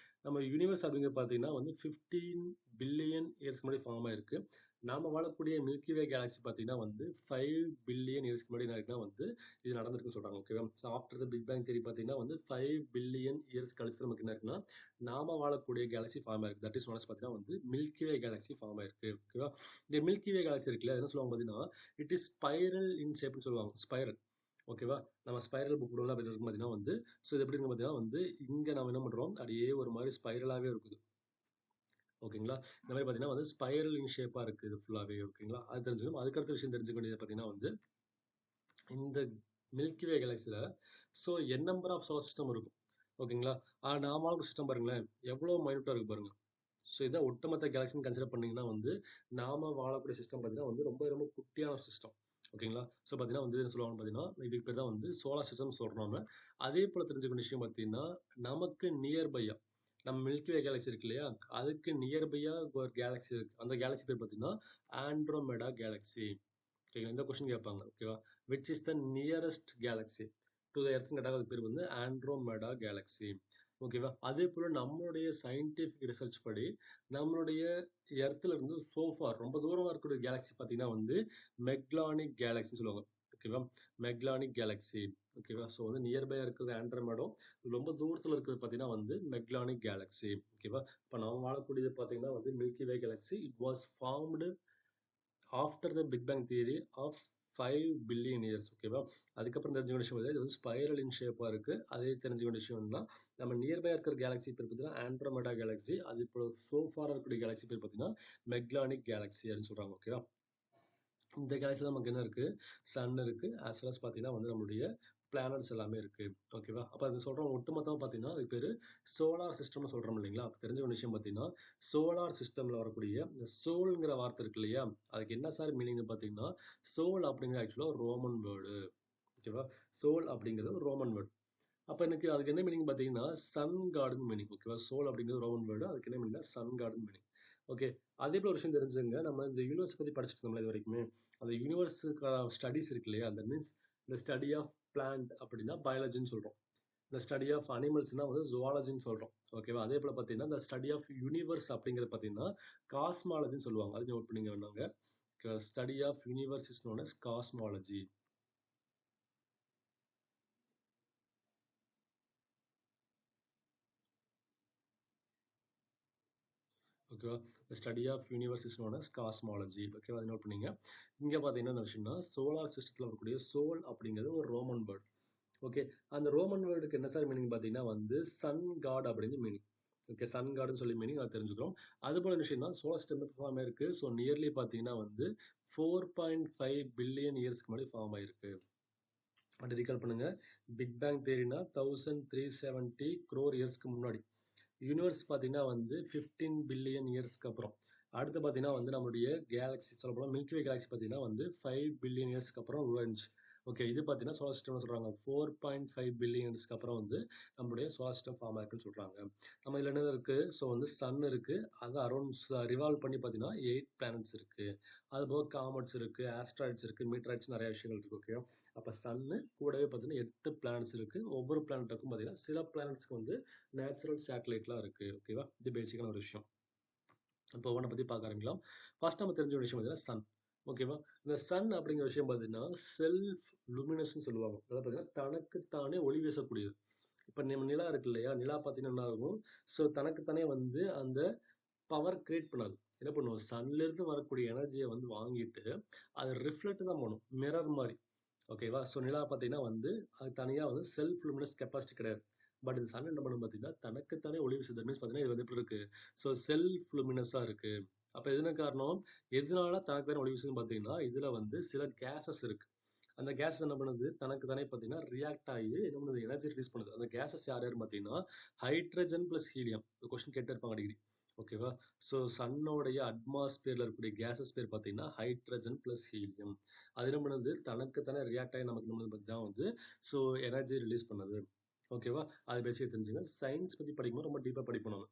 நம்ம யூனிவர்ஸ் அப்படிங்கிறது பார்த்தீங்கன்னா வந்து 15 பில்லியன் இயர்ஸ்க்கு முன்னாடி ஃபார்ம் ஆயிருக்கு. நாம வாழக்கூடிய மில்கி வே கேலக்ஸி பார்த்தீங்கன்னா வந்து 5 பில்லியன் இயர்ஸ்க்கு முன்னாடி என்ன இருக்குன்னா வந்து இது நடந்திருக்குன்னு சொல்றாங்க. ஓகேவா? So after the big bang theory பார்த்தீங்கன்னா வந்து 5 பில்லியன் இயர்ஸ் கழிச்சு நமக்கு என்ன இருக்குன்னா நாம வாழக்கூடிய கேலக்ஸி ஃபார்ம் ஆயிருக்கு. தட் இஸ் ஒன் பார்த்தீங்கன்னா வந்து மில்கி வே கேலக்ஸி ஃபார்ம் ஆயிருக்கு. ஓகேவா? இந்த மில்கி வே கேலக்ஸி இருக்குல்ல, அது என்ன சொல்லுவாங்க பார்த்தீங்கன்னா இட் இஸ் ஸ்பைரல் இன் ஷேப்னு சொல்லுவாங்க. ஸ்பைரல். ஓகேவா? நம்ம ஸ்பைரல் புக் கூட அப்படி இருக்கும் பார்த்தீங்கன்னா வந்து ஸோ இது எப்படி இருக்கு பார்த்தீங்கன்னா வந்து இங்கே நம்ம என்ன பண்ணுறோம், அப்படியே ஒரு மாதிரி ஸ்பைரலாகவே இருக்குது. ஓகேங்களா? இந்த மாதிரி பார்த்தீங்கன்னா வந்து ஸ்பைரல் இன் ஷேப்பாக இருக்குது இது ஃபுல்லாகவே. ஓகேங்களா? அது தெரிஞ்சுக்கணும். அதுக்கடுத்த விஷயம் தெரிஞ்சுக்க வேண்டியது பார்த்தீங்கன்னா வந்து இந்த மில்கி வே கேலக்ஸியில் so n number of solar system இருக்கும். ஓகேங்களா? ஆனால் நாமளும் சிஸ்டம் பாருங்களேன் எவ்வளோ மைனூட்டாக இருக்குது பாருங்க. ஸோ இதான் ஒட்டுமொத்த கேலக்சின்னு கன்சிடர் பண்ணிங்கன்னா வந்து நாம வாழக்கூடிய சிஸ்டம் பார்த்தீங்கன்னா வந்து ரொம்ப ரொம்ப குட்டியான சிஸ்டம். ஓகேங்களா? ஸோ பார்த்தீங்கன்னா வந்து என்ன சொல்லுவாங்க பார்த்தீங்கன்னா இதுக்கு பேர் தான் வந்து சோலார் சிஸ்டம் சொல்கிறோம். அதே போல் தெரிஞ்சுக்க விஷயம் பார்த்தீங்கன்னா நமக்கு நியர்பையா நம்ம மில்கி வே கேலக்ஸி இருக்கு இல்லையா, அதுக்கு நியர்பையா ஒரு கேலக்ஸி இருக்கு. அந்த கேலக்ஸி பேர் பார்த்தீங்கன்னா ஆண்ட்ரோமெடா கேலக்ஸி. ஓகேங்களா? இந்த கொஸ்டின் கேட்பாங்க. ஓகேவா? Which is the nearest galaxy to the எர்த்னு கேட்டால் அது பேர் வந்து ஆண்ட்ரோமெடா கேலக்ஸி. ஓகேவா? அதே போல் நம்மளுடைய சயின்டிஃபிக் ரிசர்ச் படி நம்மளுடைய எர்த்தில் இருந்து சோஃபார் ரொம்ப தூரமாக இருக்கக்கூடிய கேலக்ஸி பார்த்தீங்கன்னா வந்து மெக்லானிக் கேலக்ஸின்னு சொல்லுவாங்க. ஓகேவா? மெக்லானிக் கேலக்ஸி. ஓகேவா? ஸோ வந்து நியர்பையா இருக்கிறது ஆண்ட்ரோமேடும், ரொம்ப தூரத்துல இருக்கிறது பார்த்தீங்கன்னா வந்து மெக்லானிக் கேலக்ஸி. ஓகேவா? இப்ப நாம் வாழக்கூடியது பார்த்தீங்கன்னா வந்து milky way galaxy. It was formed after the big bang theory of 5 billion years. ஓகேவா? அதுக்கப்புறம் தெரிஞ்சுக்க விஷயம் இது வந்து ஸ்பைரல் இன் ஷேப்பாக இருக்குது. அதே தெரிஞ்சுக்க விஷயம் என்னன்னா, நம்ம நியர்பை இருக்கிற கேலக்ஸி பேர் பார்த்தீங்கன்னா ஆண்ட்ரோமேடா கேலக்ஸி. அது இப்போ சோஃபாராக இருக்கக்கூடிய கேலக்ஸி பேர் பார்த்தீங்கன்னா மெக்லானிக் கேலக்ஸி அப்படின்னு சொல்கிறாங்க. ஓகேவா? இந்த கேலக்ஸியில் நமக்கு என்ன இருக்குது? சன் இருக்குது, ஆஸ் வெல் அஸ் பார்த்தீங்கன்னா வந்து நம்மளுடைய பிளானட்ஸ் எல்லாமே இருக்குது. ஓகேவா? அப்போ அது சொல்கிறோம் ஒட்டுமொத்தமாக பார்த்தீங்கன்னா அது பேர் சோலார் சிஸ்டம்னு சொல்கிறோம் இல்லைங்களா? அப்போ தெரிஞ்ச ஒரு விஷயம் பார்த்தீங்கன்னா சோலார் சிஸ்டமில் வரக்கூடிய இந்த சோல்ங்கிற வார்த்தை இருக்கு இல்லையா? அதுக்கு என்ன சார் மீனிங்னு பார்த்தீங்கன்னா சோல் அப்படிங்கிற ஆக்சுவலாக ஒரு ரோமன் வேர்டு. ஓகேவா? சோல் அப்படிங்கிறது ஒரு ரோமன் வேர்டு. அப்போ எனக்கு அதுக்கு என்ன மீனிங் பார்த்தீங்கன்னா சன் கார்டுன்னு மீனிங். ஓகேவா? சோல் அப்படிங்கிறது ரோமன் வேர்டு. அதுக்கு என்ன மீனிங்னா சன் கார்டுன்னு மீனிங். ஓகே. அதே போல ஒரு விஷயம் தெரிஞ்சுங்க. நம்ம இந்த யூனிவர்ஸ் பற்றி படிச்சுட்டு இருந்தோம்ல இது வரைக்குமே. அந்த யூனிவர்ஸுக்கான ஸ்டடீஸ் இருக்கு இல்லையா? அந்த மீன்ஸ் இந்த ஸ்டடி ஆஃப் பிளான்ட் அப்படின்னா பயாலஜின்னு சொல்கிறோம். இந்த ஸ்டடி ஆஃப் அனிமல்ஸ்னா வந்து ஜுவாலஜின்னு சொல்கிறோம். ஓகேவா? அதே போல் பார்த்தீங்கன்னா இந்த ஸ்டடி ஆஃப் யூனிவர்ஸ் அப்படிங்கிறது பார்த்தீங்கன்னா காஸ்மாலஜின்னு சொல்லுவாங்க. அது நோட் பண்ணிங்க வேணாங்க. Study of universe is known as cosmology. ஓகேவா? Study of universe is known as cosmology. ஓகேவா? அது நோட் பண்ணிங்க. இங்கே பார்த்தீங்கன்னா என்ன விஷயம்னா சோலார் சிஸ்டத்தில் வரக்கூடிய சோல் அப்படிங்கிறது ஒரு ரோமன் வேர்ட். ஓகே. அந்த ரோமன் வேர்டுக்கு என்ன சார் மீனிங் பார்த்தீங்கன்னா வந்து சன் காட் அப்படின்னு மீனிங். ஓகே. சன் காடுன்னு சொல்லி மீனிங் அதை தெரிஞ்சுக்கிறோம். அது போல விஷயம் தான் சோலார் சிஸ்டம் ஃபார்ம் ஆயிருக்கு. ஸோ நியர்லி பார்த்தீங்கன்னா வந்து 4.5 பில்லியன் இயர்ஸ்க்கு முன்னாடி ஃபார்ம் ஆயிருக்கு. அப்படி ரீகால் பண்ணுங்க. பிக் பேங் தேரினா 1370 crore இயர்ஸ்க்கு முன்னாடி. யூனிவர்ஸ் பார்த்தீங்கன்னா வந்து 15 பில்லியன் இயர்ஸ்க்கு அப்புறம். அடுத்து பார்த்தீங்கன்னா வந்து நம்மளுடைய கேலக்ஸி சொல்லப்போனால் மில்கி வே கேலக்ஸி பார்த்தீங்கன்னா வந்து 5 பில்லியன் இயர்ஸ்க்கு அப்புறம் உருவாச்சு. ஓகே. இது பார்த்தீங்கன்னா சோலார் சிஸ்டம்னு சொல்கிறாங்க. 4.5 பில்லியன் இயர்ஸ்க்கு அப்புறம் வந்து நம்மளுடைய சோலார் சிஸ்டம் ஃபார்ம் ஆயிருக்குன்னு சொல்கிறாங்க. நம்ம இதில் என்ன இருக்குது? ஸோ வந்து சன் இருக்குது. அது அரௌண்ட் ரிவால்வ் பண்ணி பார்த்தீங்கன்னா 8 பிளானட்ஸ் இருக்குது. அது போக காமெட்ஸ் இருக்குது, ஆஸ்ட்ராய்ட்ஸ் இருக்குது, மீட்டராய்ட்ஸ் நிறைய விஷயங்கள் இருக்குது. ஓகே. அப்போ சன்னு கூடவே பார்த்தீங்கன்னா 8 பிளானட்ஸ் இருக்குது. ஒவ்வொரு பிளானட்டுக்கும் பார்த்தீங்கன்னா சில பிளானட்ஸ்க்கு வந்து நேச்சுரல் சேட்டலைட்லாம் இருக்குது. ஓகேவா? இது பேசிக்கான ஒரு விஷயம். இப்போ ஒவ்வொன்றை பற்றி பார்க்க ஆரம்பிக்கலாம். ஃபர்ஸ்ட் நம்ம தெரிஞ்ச ஒரு விஷயம் பார்த்தீங்கன்னா சன். ஓகேவா? இந்த சன் அப்படிங்கிற விஷயம் பார்த்தீங்கன்னா செல்ஃப் லுமினஸ்ன்னு சொல்லுவாங்க. அதாவது பார்த்தீங்கன்னா தனக்குத்தானே ஒளி வீசக்கூடியது. இப்போ நம்ம நிலா இருக்கு இல்லையா? நிலா பார்த்தீங்கன்னா என்ன ஆகும்? ஸோ தனக்குத்தானே வந்து அந்த பவர் கிரியேட் பண்ணாது. என்ன பண்ணும்? சன்லேருந்து வரக்கூடிய எனர்ஜியை வந்து வாங்கிட்டு அது ரிஃப்ளெக்ட் தான் பண்ணும். மிரர் மாதிரி. ஓகேவா? ஸோ நிலா பார்த்தீங்கன்னா வந்து அது தனியாக வந்து செல்ஃப் லுமினஸ் கெப்பாசிட்டி கிடையாது. பட் இந்த சன் என்ன பண்ணும் பார்த்தீங்கன்னா தனக்குத்தானே ஒளி வீசுது. மீன்ஸ் பார்த்தீங்கன்னா இது வந்து எப்படி இருக்கு? ஸோ செல்ஃப் லுமினஸாக இருக்கு. அப்போ எதுன காரணம்? எதனால தனக்கு தானே ஒளி வீசுதுன்னு பார்த்தீங்கன்னா இதில் வந்து சில கேஸஸ் இருக்கு. அந்த கேஸ் என்ன பண்ணுது? தனக்கு தானே பார்த்தீங்கன்னா ரியாக்ட் ஆகி என்ன பண்ணுது? எனர்ஜி ரிலீஸ் பண்ணுது. அந்த கேஸஸ் யார் யார் பார்த்தீங்கன்னா ஹைட்ரஜன் ப்ளஸ் ஹீலியம். கொஸ்டின் கேட்டே இருப்பாங்க அடிக்கடி. ஓகேவா? ஸோ சன்னோடைய அட்மாஸ்பியரில் இருக்கக்கூடிய கேஸஸ் பேர் பார்த்தீங்கன்னா ஹைட்ரஜன் ப்ளஸ் ஹீலியம். அது என்ன பண்ணுது? தனக்கு தானே ரியாக்ட் ஆகி நமக்கு நம்ம பற்றி தான் வந்து ஸோ எனர்ஜி ரிலீஸ் பண்ணுது. ஓகேவா? அது பேசிக்க தெரிஞ்சுங்க. சயின்ஸ் பற்றி படிக்கும்போது ரொம்ப டீப்பாக படிப்போம் நம்ம.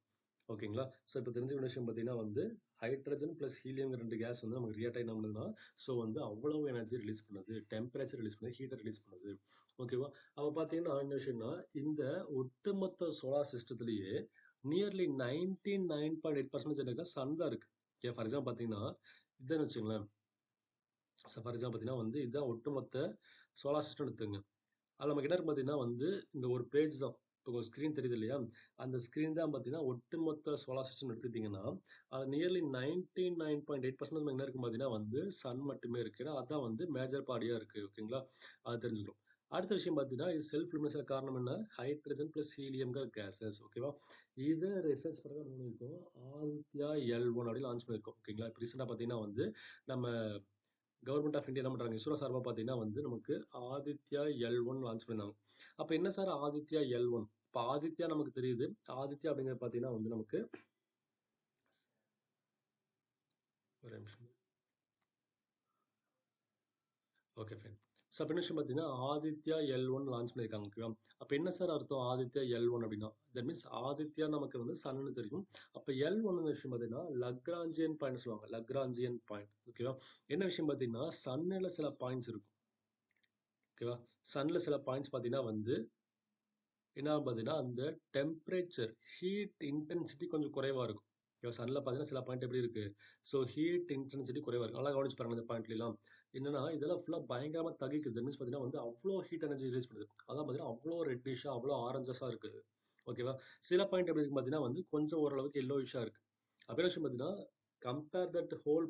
ஓகேங்களா? ஸோ இப்போ தெரிஞ்ச விஷயம் பார்த்தீங்கன்னா வந்து ஹைட்ரஜன் ப்ளஸ் ஹீலியம்ங்கிற 2 கேஸ் வந்து நமக்கு ரியாக்ட் ஆகி என்ன பண்ணுதுன்னா ஸோ வந்து அவ்வளவு எனர்ஜி ரிலீஸ் பண்ணுது. டெம்பரேச்சர் ரிலீஸ் பண்ணுது, ஹீட்டை ரிலீஸ் பண்ணுது. ஓகேவா? அப்போ பார்த்தீங்கன்னா என்ன விஷயம்னா இந்த ஒட்டுமொத்த சோலார் சிஸ்டத்திலேயே நியர்லி 99.8% எனக்கு சன் தான் இருக்கு. ஓகே. ஃபார் எக்ஸாம்பிள் பார்த்தீங்கன்னா இதுன்னு வச்சுங்களேன். ஸோ ஃபார் எக்ஸாம்பிள் பார்த்தீங்கன்னா வந்து இதுதான் ஒட்டுமொத்த சோலார் சிஸ்டம் எடுத்துங்க. அதில் நமக்கு என்ன இருக்கு பார்த்தீங்கன்னா வந்து இந்த ஒரு பேஜ் தான். இப்போ ஒரு ஸ்க்ரீன் தெரியுது இல்லையா? அந்த ஸ்க்ரீன் தான் பார்த்தீங்கன்னா ஒட்டுமொத்த சோலார் சிஸ்டம் எடுத்துக்கிட்டிங்கன்னா அது நியர்லி 99.8% நமக்கு என்ன இருக்கும் பார்த்தீங்கன்னா வந்து சன் மட்டுமே இருக்கு. ஏன்னா அதான் வந்து மேஜர் பாடியாக இருக்குது. ஓகேங்களா? அது தெரிஞ்சுக்கிறோம். அடுத்த விஷயம் பார்த்தீங்கன்னா இது செல்ஃப் லுமினஸாக காரணம் என்ன? ஹைட்ரஜன் ப்ளஸ் ஹீலியம்ங்கிற கேஸஸ். ஓகேவா? இதை ரிசர்ச் பண்ண தான் பண்ணியிருக்கோம். ஆதித்யா L1 அப்படின்னு லான்ச் பண்ணியிருக்கோம். ஓகேங்களா? இப்போ ரீசெண்டாக பார்த்தீங்கன்னா வந்து நம்ம கவர்மெண்ட் ஆஃப் இந்தியா என்ன பண்ணுறாங்க? இஸ்ரோ சார்பாக பார்த்தீங்கன்னா வந்து நமக்கு ஆதித்யா L1 லான்ச் பண்ணாங்க. அப்போ என்ன சார் ஆதித்யா L1? இப்போ ஆதித்யா நமக்கு தெரியுது. ஆதித்யா அப்படிங்கிறது பார்த்தீங்கன்னா வந்து நமக்கு ஒரு நிமிஷம். Okay fine. ஸோ அப்போ என்ன விஷயம் பார்த்தீங்கன்னா ஆதித்யா L1 லான்ச் பண்ணியிருக்காங்க. ஓகேவா? அப்போ என்ன சார் அர்த்தம் ஆதித்யா L1 அப்படின்னா? தட் மீன்ஸ் ஆதித்யா நமக்கு வந்து சன்னு தெரியும். அப்போ L1 விஷயம் பார்த்தீங்கன்னா லக்ராஞ்சியன் பாயிண்ட் சொல்லுவாங்க. Lagrangian point. ஓகேவா? என்ன விஷயம் பார்த்தீங்கன்னா சன்னில் சில பாயிண்ட்ஸ் இருக்கும். ஓகேவா? சன்னில் சில பாயிண்ட்ஸ் பார்த்தீங்கன்னா வந்து என்ன பார்த்தீங்கன்னா அந்த டெம்பரேச்சர் ஹீட் இன்டென்சிட்டி கொஞ்சம் குறைவாக இருக்கும். ஓகேவா? சன்ல பார்த்தீங்கன்னா சில பாயிண்ட் எப்படி இருக்கு? ஸோ ஹீட் இன்டென்சிட்டி குறைவா இருக்கு. நல்லா கவனிச்சு பாருங்க இந்த பாயிண்ட்லலாம். என்னன்னா இதெல்லாம் ஃபுல்லா பயங்கரமா தகிக்குது. தட் மீன்ஸ் பார்த்தீங்கன்னா வந்து அவ்ளோ ஹீட் எனர்ஜி ரிலீஸ் பண்ணுது. அதான் பார்த்தீங்கன்னா அவ்ளோ ரெட்டிஷ்ஷா, அவ்ளோ ஆரஞ்சஸா இருக்குது. ஓகேவா? சில பாயிண்ட் எப்படி இருக்கு பார்த்தீங்கன்னா வந்து கொஞ்சம் ஓரளவுக்கு எல்லோயிஷ்ஷா இருக்கு. அப்ப என்ன விஷயம் பார்த்தீங்கன்னா, கம்பேர் தட் ஹோல்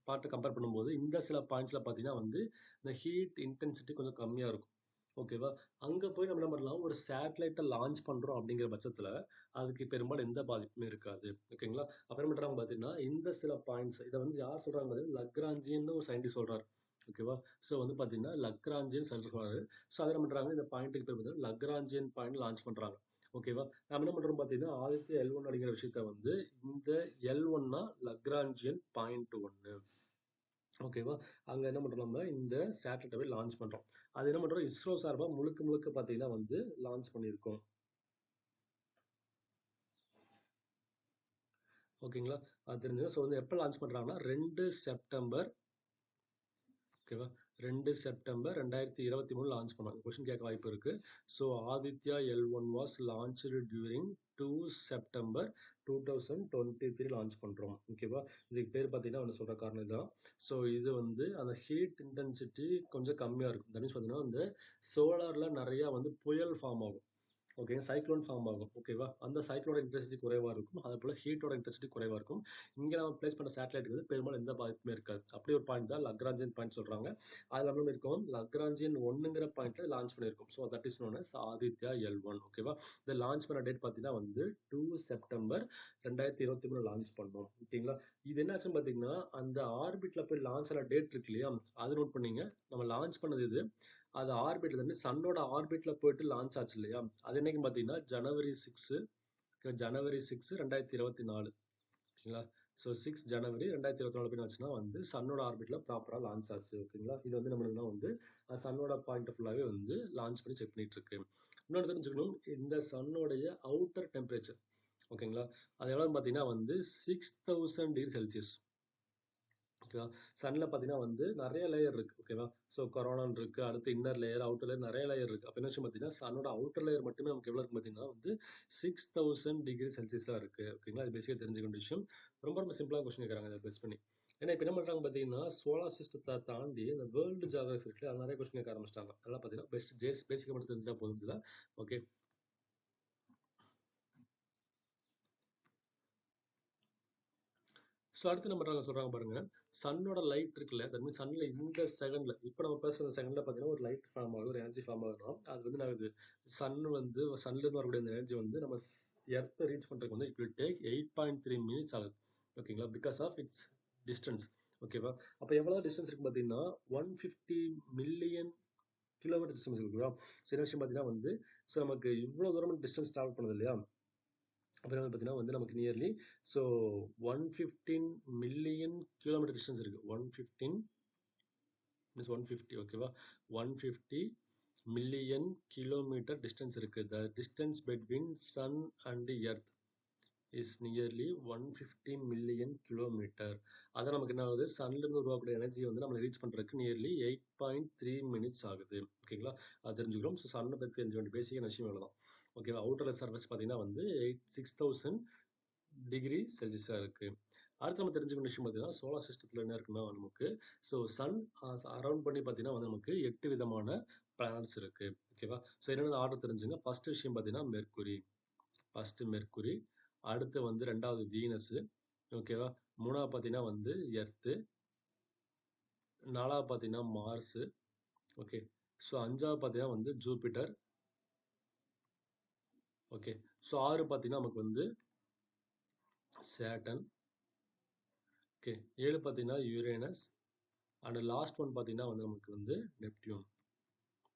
பார்ட்ட கம்பேர் பண்ணும்போது, இந்த சில பாயிண்ட்ஸ்ல பார்த்தீங்கன்னா வந்து, இந்த ஹீட் இன்டென்சிட்டி கொஞ்சம் கம்மியா இருக்கும். ஓகேவா? அங்க போய் நம்ம என்ன பண்ணலாம், ஒரு சேட்டலைட்ட லான்ச் பண்றோம் அப்படிங்கிற பட்சத்துல, அதுக்கு பெரும்பாலும் எந்த பாதிப்புமே இருக்காது. ஓகேங்களா? அப்புறம் என்ன பண்றாங்க பார்த்தீங்கன்னா, இந்த சில பாயிண்ட்ஸ் இத வந்து யார் சொல்றாங்க பார்த்தீங்கன்னா, லக்ராஞ்சியன்னு ஒரு சயின்டிஸ்ட் சொல்றாரு. ஓகேவா? ஸோ வந்து பார்த்தீங்கன்னா, லக்ராஞ்சியன் சொல்றாரு. ஸோ அத என்ன பண்றாங்க, இந்த பாயிண்ட்டுக்கு பேர் பார்த்தீங்கன்னா, லக்ராஞ்சியன் பாயிண்ட் லான்ச் பண்றாங்க. ஓகேவா? நாம என்ன பண்றோம் பார்த்தீங்கன்னா, ஆதித்யா L1 அப்படிங்கிற விஷயத்த வந்து, இந்த L1னா லக்ராஞ்சியன் பாயிண்ட் 1. ஓகேவா? அங்க என்ன பண்றோம் நம்ம, இந்த சேட்டலைட்ட போய் லான்ச் பண்றோம். அது என்ன பண்றோம், இஸ்ரோ சார்பா முழுக்க முழுக்க பார்த்தீங்கன்னா வந்து லான்ச் பண்ணியிருக்கோம். ஓகேங்களா? அது தெரிஞ்சுங்க. ஸோ வந்து எப்ப லான்ச் பண்றாங்கன்னா, 2 செப்டம்பர் ஓகேவா? 2 செப்டம்பர் 2023 லான்ச் பண்ணாங்க. கொஸ்டின் கேட்க வாய்ப்பு இருக்கு. So Aditya L1 was launched during 2 September 2023 launch பண்றோம். ஓகேவா? இதுக்கு பேர் பார்த்தீங்கன்னா ஒண்ணு சொல்ற காரணம் இதுதான். ஸோ இது வந்து அந்த ஹீட் இன்டென்சிட்டி கொஞ்சம் கம்மியா இருக்கும். தட் மீன்ஸ் பார்த்தீங்கன்னா, இந்த சோலார்ல நெறைய வந்து புயல் ஃபார்ம் ஆகும். ஓகே. சைக்ளோன் ஃபார்ம் ஆகும். ஓகேவா? அந்த சைக்ளோனோட இன்டென்சிட்டி குறைவா இருக்கும். அதேபோல ஹீட்டோட இன்டென்சிட்டி குறைவா இருக்கும். இங்க நம்ம பிளேஸ் பண்ண சேட்டலைட்க்கு வந்து பெரும்பாலும் எந்த பாதிப்புமே இருக்காது. அப்படி ஒரு பாயிண்ட் தான் லக்ராஞ்சியன் பாயிண்ட் சொல்றாங்க. அதுல நம்ம இருக்கோம் லக்ராஞ்சியன் 1ங்கிற பாயிண்ட்ல லான்ச் பண்ணியிருக்கோம். So that is known as Aditya L1. ஓகேவா? இத லான்ச் பண்ண டேட் பார்த்தீங்கன்னா வந்து 2 செப்டம்பர் 2023 லான்ச் பண்ணோம். ஓகேங்களா? இது என்னாச்சுன்னு பார்த்தீங்கன்னா, அந்த ஆர்பிட்ல போய் லான்ச் ஆன டேட் இருக்கு இல்லையா? அது நோட் பண்ணீங்க. நம்ம லான்ச் பண்ணது இது. அது ஆர்பிட்ல இருந்து சன்னோட ஆர்பிட்ல போயிட்டு லான்ச் ஆச்சு இல்லையா? அது என்னைக்குன்னு பார்த்தீங்கன்னா, ஜனவரி 6 2024. ஓகேங்களா? ஸோ 6 ஜனவரி 2024 போய் என்னாச்சுன்னா வந்து சன்னோட ஆர்பிட்ல ப்ராப்பரா லான்ச் ஆச்சு. ஓகேங்களா? இது வந்து நம்ம என்னன்னா வந்து சன்னோட பாயிண்ட் ஃபுல்லாவே வந்து லான்ச் பண்ணி செக் பண்ணிட்டு இருக்கு. இன்னொன்னு தெரிஞ்சுக்கணும், இந்த சன்னோடைய அவுட்டர் டெம்பரேச்சர் ஓகேங்களா? அது எவ்வளவுன்னு பார்த்தீங்கன்னா வந்து 6000 டிகிரி செல்சியஸ். ஓகேவா? சன்ல பார்த்தீங்கன்னா வந்து நெறைய லேயர் இருக்கு. ஓகேவா? ஸோ கொரோனான்னு இருக்கு. அடுத்து இன்னர் லேயர், அவுட்டர் லேயர் நெறைய லேயர் இருக்கு. அப்ப என்ன விஷயம் பார்த்தீங்கன்னா, சன்னோட அவுட்டர் லேயர் மட்டுமே நமக்கு எவ்வளோ இருக்கு பார்த்தீங்கன்னா வந்து 6000 டிகிரி செல்சியஸா இருக்கு. ஓகேங்களா? இது பேசிக்கா தெரிஞ்சுக்க வேண்டிய விஷயம். ரொம்ப ரொம்ப சிம்பிளான கொஸ்டின் கேட்குறாங்க இத பேஸ் பண்ணி. ஏன்னா இப்ப என்ன பண்றாங்க பார்த்தீங்கன்னா, சோலார் சிஸ்டத்த தாண்டி இந்த வேர்ல்டு ஜியோகிராஃபி இருக்குல்ல, அது நெறைய கொஸ்டின் கேட்க ஆரம்பிச்சுட்டாங்க. அதெல்லாம் பார்த்தீங்கன்னா பேசிக்கா மட்டும் தெரிஞ்சா போதும் இதுல. ஓகே. ஸோ அடுத்து என்ன பண்றாங்க சொல்றாங்க பாருங்க. சன்னோட லைட் இருக்குல்ல, தட் மீன்ஸ் சன்ல இந்த செகண்ட்ல இப்ப நம்ம பேசுற செகண்ட்ல பார்த்தீங்கன்னா, ஒரு லைட் ஃபார்ம் ஆகுது, ஒரு எனர்ஜி ஃபார்ம் ஆகுதுன்னா, அது வந்து என்ன ஆகுது, சன்ல இருந்து வரக்கூடிய அந்த எனர்ஜி வந்து நம்ம எர்த்த ரீச் பண்றதுக்கு வந்து இட் வில் டேக் 8.3 மினிட்ஸ் ஆகுது. ஓகேங்களா? Because of its distance. ஓகேவா? அப்ப எவ்வளவு டிஸ்டன்ஸ் இருக்கு பார்த்தீங்கன்னா, 150 மில்லியன் கிலோமீட்டர் டிஸ்டன்ஸ் இருக்குங்களா? ஸோ என்ன விஷயம் பார்த்தீங்கன்னா வந்து, ஸோ நமக்கு இவ்வளவு தூரம் டிஸ்டன்ஸ் டிராவல் பண்ணுது இல்லையா? அப்புறம் வந்து பார்த்தீங்கன்னா வந்து நமக்கு nearly so 115 million kilometre distance இருக்கு. 115 மீன்ஸ் 150 ஓகேவா? 150 மில்லியன் கிலோமீட்டர் டிஸ்டன்ஸ் இருக்கு. The distance between sun and earth is nearly 150 million kilometre. அதான் நமக்கு என்ன ஆகுது, சன்ல இருந்து உருவாக்கக்கூடிய எனர்ஜி வந்து நம்ம ரீச் பண்றதுக்கு நியர்லி 8.3 மினிட்ஸ் ஆகுது. ஓகேங்களா? அது தெரிஞ்சுக்கிறோம். ஸோ சன்னை பற்றி தெரிஞ்சுக்க வேண்டிய பேசிக்கான விஷயம் இவ்வளவுதான். ஓகேவா? அவுட்டர் சர்ஃபேஸ் பார்த்தீங்கன்னா வந்து 6000 டிகிரி செல்சியஸா இருக்கு. அடுத்து நம்ம தெரிஞ்சுக்க வேண்டிய விஷயம் பார்த்தீங்கன்னா, சோலார் சிஸ்டத்துல என்ன இருக்குன்னா நமக்கு, ஸோ சன் அரவுண்ட் பண்ணி பார்த்தீங்கன்னா வந்து நமக்கு 8 விதமான பிளானட்ஸ் இருக்கு. ஓகேவா? ஸோ என்னென்ன ஆர்டர் தெரிஞ்சுங்க. ஃபர்ஸ்ட் விஷயம் பார்த்தீங்கன்னா மெர்க்குரி. அடுத்து வந்து 2வது வீனஸ். ஓகேவா? 3வது பார்த்தீங்கன்னா வந்து எர்த்து. 4வது பார்த்தீங்கன்னா மார்ஸ். ஓகே. ஸோ 5வது பார்த்தீங்கன்னா வந்து ஜூபிட்டர். ஓகே. ஸோ 6 பார்த்தீங்கன்னா நமக்கு வந்து சேட்டன். ஓகே. 7 பார்த்தீங்கன்னா யுரேனஸ். அண்ட் லாஸ்ட் ஒன் பார்த்தீங்கன்னா வந்து நமக்கு வந்து நெப்டியூன்.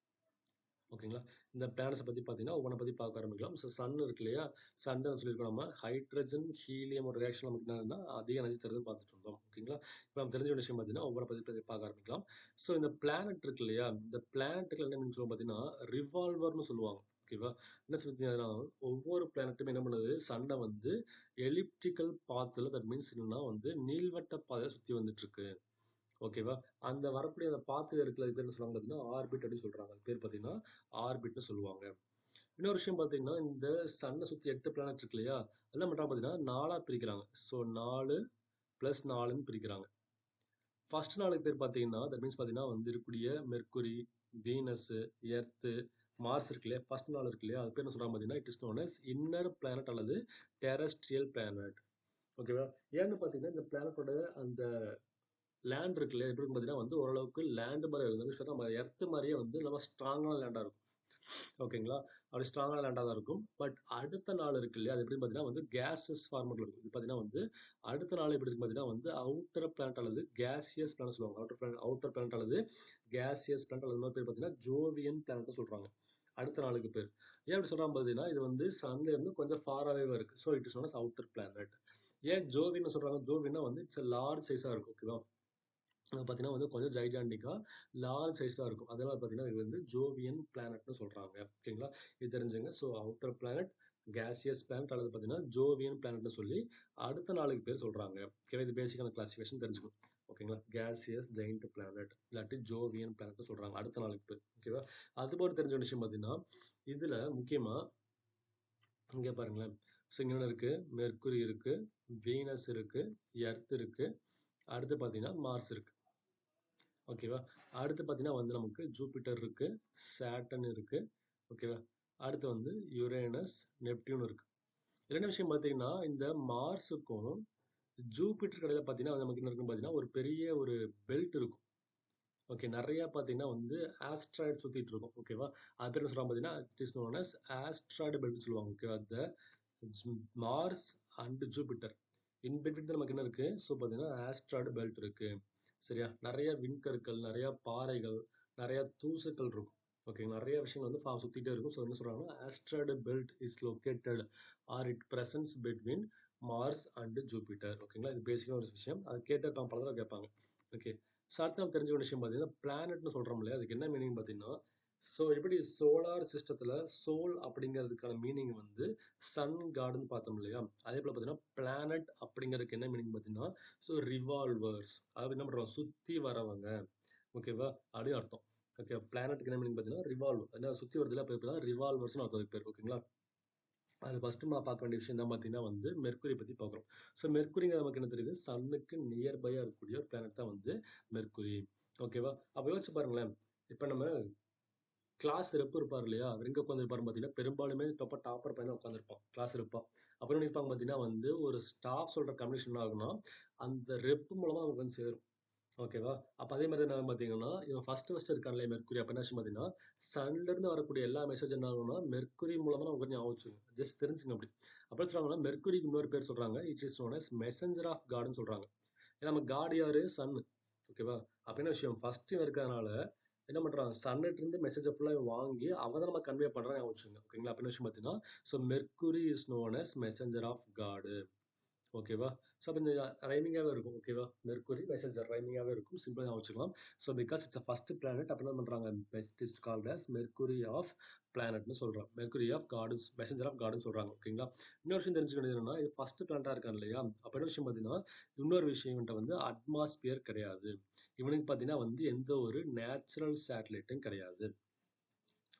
ஓகேங்களா? இந்த பிளானட்ஸை பத்தி பார்த்தீங்கன்னா, ஒவ்வொன்றை பத்தி பார்க்க ஆரம்பிக்கலாம். ஸோ சன் இருக்கு இல்லையா? சன் சொல்லியிருக்கோம் நம்ம ஹைட்ரஜன், ஹீலியம் ஒரு ரியாக்ஷன் நமக்கு என்னதுன்னா அதிக எனர்ஜி தருதுன்னு பார்த்துட்டு இருந்தோம். ஓகேங்களா? இப்போ நம்ம தெரிஞ்ச விஷயம் பார்த்தீங்கன்னா, ஒவ்வொரு பத்தி பார்க்க ஆரம்பிக்கலாம். ஸோ இந்த பிளானட் இருக்கு இல்லையா? இந்த பிளானட்டுக்கு என்ன மீன் சொல்லுவோம் பார்த்தீங்கன்னா, ரிவால்வர்னு சொல்லுவாங்க. ஓகேவா? என்ன சொல்லிங்கன்னா, ஒவ்வொரு பிளானட்டுமே என்ன பண்ணுது, சன்னை வந்து எலிப்டிக்கல் பாத்தில் தட் மீன்ஸ் என்னன்னா வந்து நீள்வட்ட பாதையில சுற்றி வந்துட்டு இருக்கு. ஓகேவா? அந்த வரக்கூடிய அந்த பாத்து இருக்கிற இது பேர் என்ன சொல்லுவாங்க பார்த்தீங்கன்னா, ஆர்பிட் அப்படின்னு சொல்றாங்க. அது பேர் பார்த்தீங்கன்னா, ஆர்பிட்ன்னு சொல்லுவாங்க. இன்னொரு விஷயம் பார்த்தீங்கன்னா, இந்த சன்னை சுத்தி 8 பிளானட் இருக்கு இல்லையா? எல்லாம் பண்றாங்க பார்த்தீங்கன்னா, 4ஆ பிரிக்கிறாங்க. ஸோ 4 + 4ன்னு பிரிக்கிறாங்க. ஃபர்ஸ்ட் 4 பேர் பார்த்தீங்கன்னா, தட் மீன்ஸ் பார்த்தீங்கன்னா வந்து இருக்கக்கூடிய மெர்க்குரி, வீனஸ், எர்த்து, மார்ஸ் இருக்கு இல்லையா? ஃபர்ஸ்ட் 4 இருக்கு இல்லையா? அது பேர் என்ன சொல்றாங்க பார்த்தீங்கன்னா, it is known as inner planet அல்லது டெரஸ்ட்ரியல் பிளானட். ஓகேவா? ஏன்னு பார்த்தீங்கன்னா, இந்த பிளானட்டோட அந்த லேண்ட் இருக்கு இல்லையா? எப்படி இருக்கும் பார்த்தீங்கன்னா வந்து ஓரளவுக்கு லேண்ட் மாரி இருக்கும். நம்ம எர்த் மாரியே வந்து நம்ம ஸ்ட்ராங்கான லேண்டா இருக்கும். ஓகேங்களா? அப்படி ஸ்ட்ராங்கான லேண்டா தான் இருக்கும். பட் அடுத்த நாள் இருக்கு இல்லையா? அது எப்படின்னு பார்த்தீங்கன்னா வந்து கேஸஸ் ஃபார்மேட்ல இருக்கும். இது பார்த்தீங்கன்னா வந்து அடுத்த நாள் எப்படி இருக்கும் பார்த்தீங்கன்னா வந்து அவுட்டர் பிளானட் அல்லது கேசியஸ் பிளானட் சொல்லுவாங்க. அவுட்டர் பிளானட் அல்லது கேசியஸ் பிளானட் அல்லது இன்னொரு பேர் பார்த்தீங்கன்னா ஜோவியன் பிளானட் சொல்றாங்க. அடுத்த நாளுக்கு பேர். ஏன் அப்படி சொல்றாங்க பார்த்தீங்கன்னா, இது வந்து சன்ல இருந்து கொஞ்சம் ஃபார் அவேவா இருக்கு. So it is known as outer planet. ஏன் ஜோவின்னு சொல்றாங்க? ஜோவின்னா வந்து இட்ஸ் லார்ஜ் சைஸா இருக்கும். ஓகேவா? பார்த்தீங்கன்னா வந்து கொஞ்சம் ஜைஜாண்டிக்கா லார்ஜ் சைஸ் தான் இருக்கும். அதனால பார்த்தீங்கன்னா இது வந்து ஜோவியன் பிளானட்னு சொல்றாங்க. ஓகேங்களா? இது தெரிஞ்சுங்க. So outer planet, gaseous planet அல்லது பார்த்தீங்கன்னா ஜோவியன் பிளானட்னு சொல்லி அடுத்த நாளுக்கு பேர் சொல்றாங்க. ஓகேவா? இது பேசிக்கான கிளாசிஃபிகேஷன் தெரிஞ்சுக்கணும். ஓகேங்களா? கேசியஸ் ஜெயிண்ட் பிளானட் இல்லாட்டி ஜோவியன் பிளானட்னு சொல்றாங்க. அடுத்த நாளுக்கு பேர். ஓகேவா? அதுபோல தெரிஞ்ச ஒரு விஷயம் பார்த்தீங்கன்னா, இதுல முக்கியமா இங்க பாருங்களேன். ஸோ இங்க என்ன இருக்கு? மெர்க்குரி இருக்கு, வீனஸ் இருக்கு, எர்த் இருக்கு. அடுத்து பார்த்தீங்கன்னா மார்ஸ் இருக்கு. ஓகேவா? அடுத்து பார்த்தீங்கன்னா வந்து நமக்கு ஜூபிட்டர் இருக்கு, சாட்டர்ன் இருக்கு. ஓகேவா? அடுத்து வந்து யுரேனஸ், நெப்டியூன் இருக்கு. இதுல என்ன விஷயம் பார்த்தீங்கன்னா, இந்த மார்ஸுக்கும் ஜூபிட்டருக்கு இடையில பார்த்தீங்கன்னா, நமக்கு என்ன இருக்குன்னு பார்த்தீங்கன்னா, ஒரு பெரிய ஒரு பெல்ட் இருக்கும். ஓகே. நெறைய பார்த்தீங்கன்னா வந்து ஆஸ்ட்ராய்டு சுத்திட்டு இருக்கும். ஓகேவா? அது பேர் என்ன சொல்றாங்க பார்த்தீங்கன்னா, it is known as asteroid பெல்ட்ன்னு சொல்லுவாங்க. ஓகேவா? Mars and Jupiter. In between தான் நமக்கு என்ன இருக்கு? ஸோ பார்த்தீங்கன்னா, ஆஸ்ட்ராய்டு பெல்ட் இருக்கு. சரியா? நெறைய விண்கற்கள், நெறைய பாறைகள், நெறைய தூசுக்கள் இருக்கும். ஓகேங்களா? நெறைய விஷயங்கள் வந்து சுத்திட்டே இருக்கும். ஸோ என்ன சொல்றாங்கன்னா, asteroid belt is located are it presence between Mars and Jupiter. ஓகேங்களா? இது பேசிக்கான ஒரு விஷயம். அது கேட்ட பல தடவ கேட்பாங்க. ஓகே. ஸோ அடுத்து நம்ம தெரிஞ்சுக்க வேண்டிய விஷயம் பார்த்தீங்கன்னா, பிளானட்ன்னு சொல்றோம் இல்லையா? அதுக்கு என்ன மீனிங் பார்த்தீங்கன்னா, ஸோ எப்படி சோலார் சிஸ்டத்துல சோல் அப்படிங்கிறதுக்கான மீனிங் வந்து சன் காடுன்னு பார்த்தோம் இல்லையா? அதே போல பார்த்தீங்கன்னா, பிளானட் அப்படிங்கிறதுக்கு என்ன மீனிங் பார்த்தீங்கன்னா, ஸோ ரிவால்வர்ஸ். அதாவது என்ன பண்றோம்? சுத்தி வரவங்க. ஓகேவா? அப்படின்னு அர்த்தம். ஓகே. பிளானட்க்கு என்ன மீனிங் பார்த்தீங்கன்னா, ரிவால்வ். அதனால சுத்தி வருதுல அப்ப இப்பதான் ரிவால்வர்ஸ்னு அர்த்தம் அதுக்கு பேர். ஓகேங்களா? அது ஃபர்ஸ்ட் நம்ம பார்க்க வேண்டிய விஷயம் தான் பார்த்தீங்கன்னா வந்து மெர்க்குரி பத்தி பார்க்குறோம். ஸோ மெர்க்குரிங்க நமக்கு என்ன தெரியுது? சன்னுக்கு நியர்பையா இருக்கக்கூடிய ஒரு பிளானட் தான் வந்து மெர்க்குரி. ஓகேவா? அப்ப யோசிச்சு பாருங்களேன். இப்ப நம்ம கிளாஸ் ரெப் இருப்பார் இல்லையா? அவர் எங்க உட்காந்துருப்பாருன்னு பார்த்தீங்கன்னா, பெரும்பாலுமே டாப்பர் பையன் தான் உட்காந்துருப்பான். கிளாஸ் ரெப்பா. அப்புறம் என்ன இருப்பாங்க பார்த்தீங்கன்னா வந்து, ஒரு ஸ்டாஃப் சொல்ற கமிஷன் என்ன ஆகும்னா, அந்த ரெப் மூலமா நமக்கு வந்து சேரும். ஓகேவா? அப்ப அதே மாரி தான் பார்த்தீங்கன்னா, இவன் ஃபர்ஸ்ட் இருக்கான் இல்லையா மெர்க்குரி. அப்ப என்ன ஆச்சுன்னு பார்த்தீங்கன்னா, சன்லேருந்து வரக்கூடிய எல்லா மெசேஜ் என்ன ஆகும்னா, மெர்க்குரி மூலமா நமக்கு வந்து ஞாபகம் வச்சுக்கணும். ஜஸ்ட் தெரிஞ்சுங்க அப்படி. அப்புறம் சொல்றாங்கன்னா, மெர்க்குரிக்கு இன்னொரு பேர் சொல்றாங்க. It is known as messenger of காட்ன்னு சொல்றாங்க. ஏன்னா நம்ம காட் யாரு? சன்னு. ஓகேவா? அப்ப என்ன விஷயம்? ஃபர்ஸ்ட் இவன் இருக்கறதுனால என்ன பண்றான்? சன்னுட்ட இருந்து மெசேஜ ஃபுல்லா வாங்கி, அவன் தான் நமக்கு கன்வே பண்றான்னு ஞாபகம் வச்சுக்கோங்க. ஓகேங்களா? அப்ப என்ன விஷயம் பார்த்தீங்கன்னா, so Mercury is known as messenger of god. ஓகேவா? ஸோ அப்ப இந்த ரைமிங்காவே இருக்கும். ஓகேவா? மெர்க்குரி, மெசஞ்சர் ரைமிங்காவே இருக்கும். சிம்பிளா ஞாபகம் வச்சுக்கலாம். So because it's first planet அப்ப என்ன பண்றாங்க? It is called as Mercury of பிளானட்ன்னு சொல்றோம். Mercury of gods messenger of காட்ன்னு சொல்றாங்க. ஓகேங்களா? இன்னொரு விஷயம் தெரிஞ்சுக்க வேண்டியது என்னன்னா, இது ஃபர்ஸ்ட் பிளானட்டா இருக்கான் இல்லையா? அப்ப என்ன விஷயம் பார்த்தீங்கன்னா, இன்னொரு விஷயம் இவன்ட்ட வந்து அட்மாஸ்பியர் கிடையாது. இவனுக்கு பார்த்தீங்கன்னா வந்து எந்த ஒரு நேச்சுரல் சேட்டலைட்டும் கிடையாது.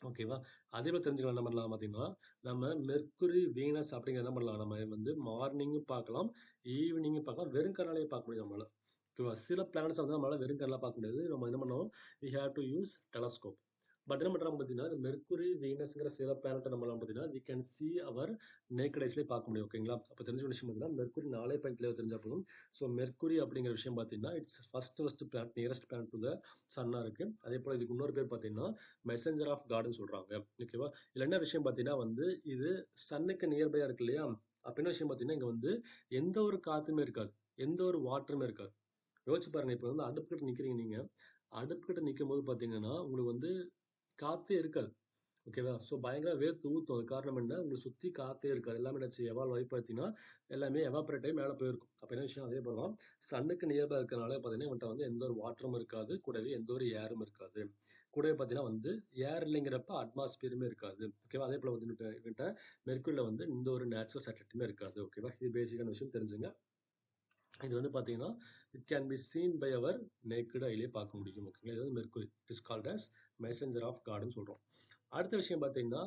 ஓகேவா? அதே போல தெரிஞ்சுக்கலாம் என்ன பண்ணலாம் பார்த்தீங்கன்னா, நம்ம மெர்க்குரி, வீனஸ் அப்படிங்கிறது என்ன பண்ணலாம்? நம்ம வந்து மார்னிங்கும் பார்க்கலாம், ஈவினிங்கும் பார்க்கலாம். வெறும் கண்ணாலயே பார்க்க முடியும் நம்மளால. ஓகேவா? சில பிளானட்ஸ வந்து நம்மளால வெறும் கண்ல பார்க்க முடியாது. நம்ம என்ன பண்ணணும்? We have to use telescope. But என்ன பண்றாங்க பார்த்தீங்கன்னா, இந்த மெர்க்குரி, வீனஸ்ங்கிற சில பிளானட்ட நம்மளால பார்த்தீங்கன்னா, we can see our naked ஐஸ்லயே பார்க்க முடியும். ஓகேங்களா? அப்ப தெரிஞ்ச விஷயம் பார்த்தீங்கன்னா, மெர்க்குரி 4 கிலோ தெரிஞ்சா போதும். ஸோ மெர்க்குரி அப்படிங்கிற விஷயம் பார்த்தீங்கன்னா, it's first planet nearest planet to the chana இருக்கு. அதே போல இதுக்கு இன்னொரு பேர் பார்த்தீங்கன்னா, மெசஞ்சர் ஆஃப் காட்ன்னு சொல்றாங்க. ஓகேவா? இதுல என்ன விஷயம் பார்த்தீங்கன்னா வந்து, இது சன்னுக்கு நியர்பையா இருக்கு இல்லையா? அப்ப என்ன விஷயம் பார்த்தீங்கன்னா, இங்க வந்து எந்த ஒரு காத்துமே இருக்காது. எந்த ஒரு வாட்டருமே இருக்காது. யோசிச்சு பாருங்க. இப்ப வந்து அடுப்புகிட்ட நிக்கிறீங்க நீங்க. அடுப்புகிட்ட நிக்கும்போது பார்த்தீங்கன்னா, உங்களுக்கு வந்து காத்தே இருக்காது. ஓகேவா? ஸோ பயங்கர வேர்த்து ஊத்தும். அதுக்கு காரணம் என்ன? உங்களுக்கு சுத்தி காத்தே இருக்காது. எல்லாமே என்னாச்சு? எவால்வ் ஆயி பார்த்தீங்கன்னா, எல்லாமே எவாப்பரேட் ஆயி மேல போயிருக்கும். அப்ப என்ன விஷயம்? அதே போல தான் சன்னுக்கு நியர்பா இருக்கறனால பார்த்தீங்கன்னா, இவன்ட்ட வந்து எந்த ஒரு வாட்டரும் இருக்காது. கூடவே எந்த ஒரு ஏரும் இருக்காது. கூடவே பார்த்தீங்கன்னா வந்து ஏர் இல்லைங்கிறப்ப அட்மாஸ்பியருமே இருக்காது. ஓகேவா? அதே போல வந்து இவன்ட்ட மெர்க்குரில வந்து எந்த ஒரு நேச்சுரல் சேட்டலைட்டுமே இருக்காது. ஓகேவா? இது பேசிக்கான விஷயம் தெரிஞ்சுங்க. இது வந்து பார்த்தீங்கன்னா, it can be seen by our naked ஐலயே பார்க்க முடியும். ஓகேங்களா? இது வந்து Mercury. It is called as messenger of காட்ன்னு சொல்றோம். அடுத்த விஷயம் பார்த்தீங்கன்னா,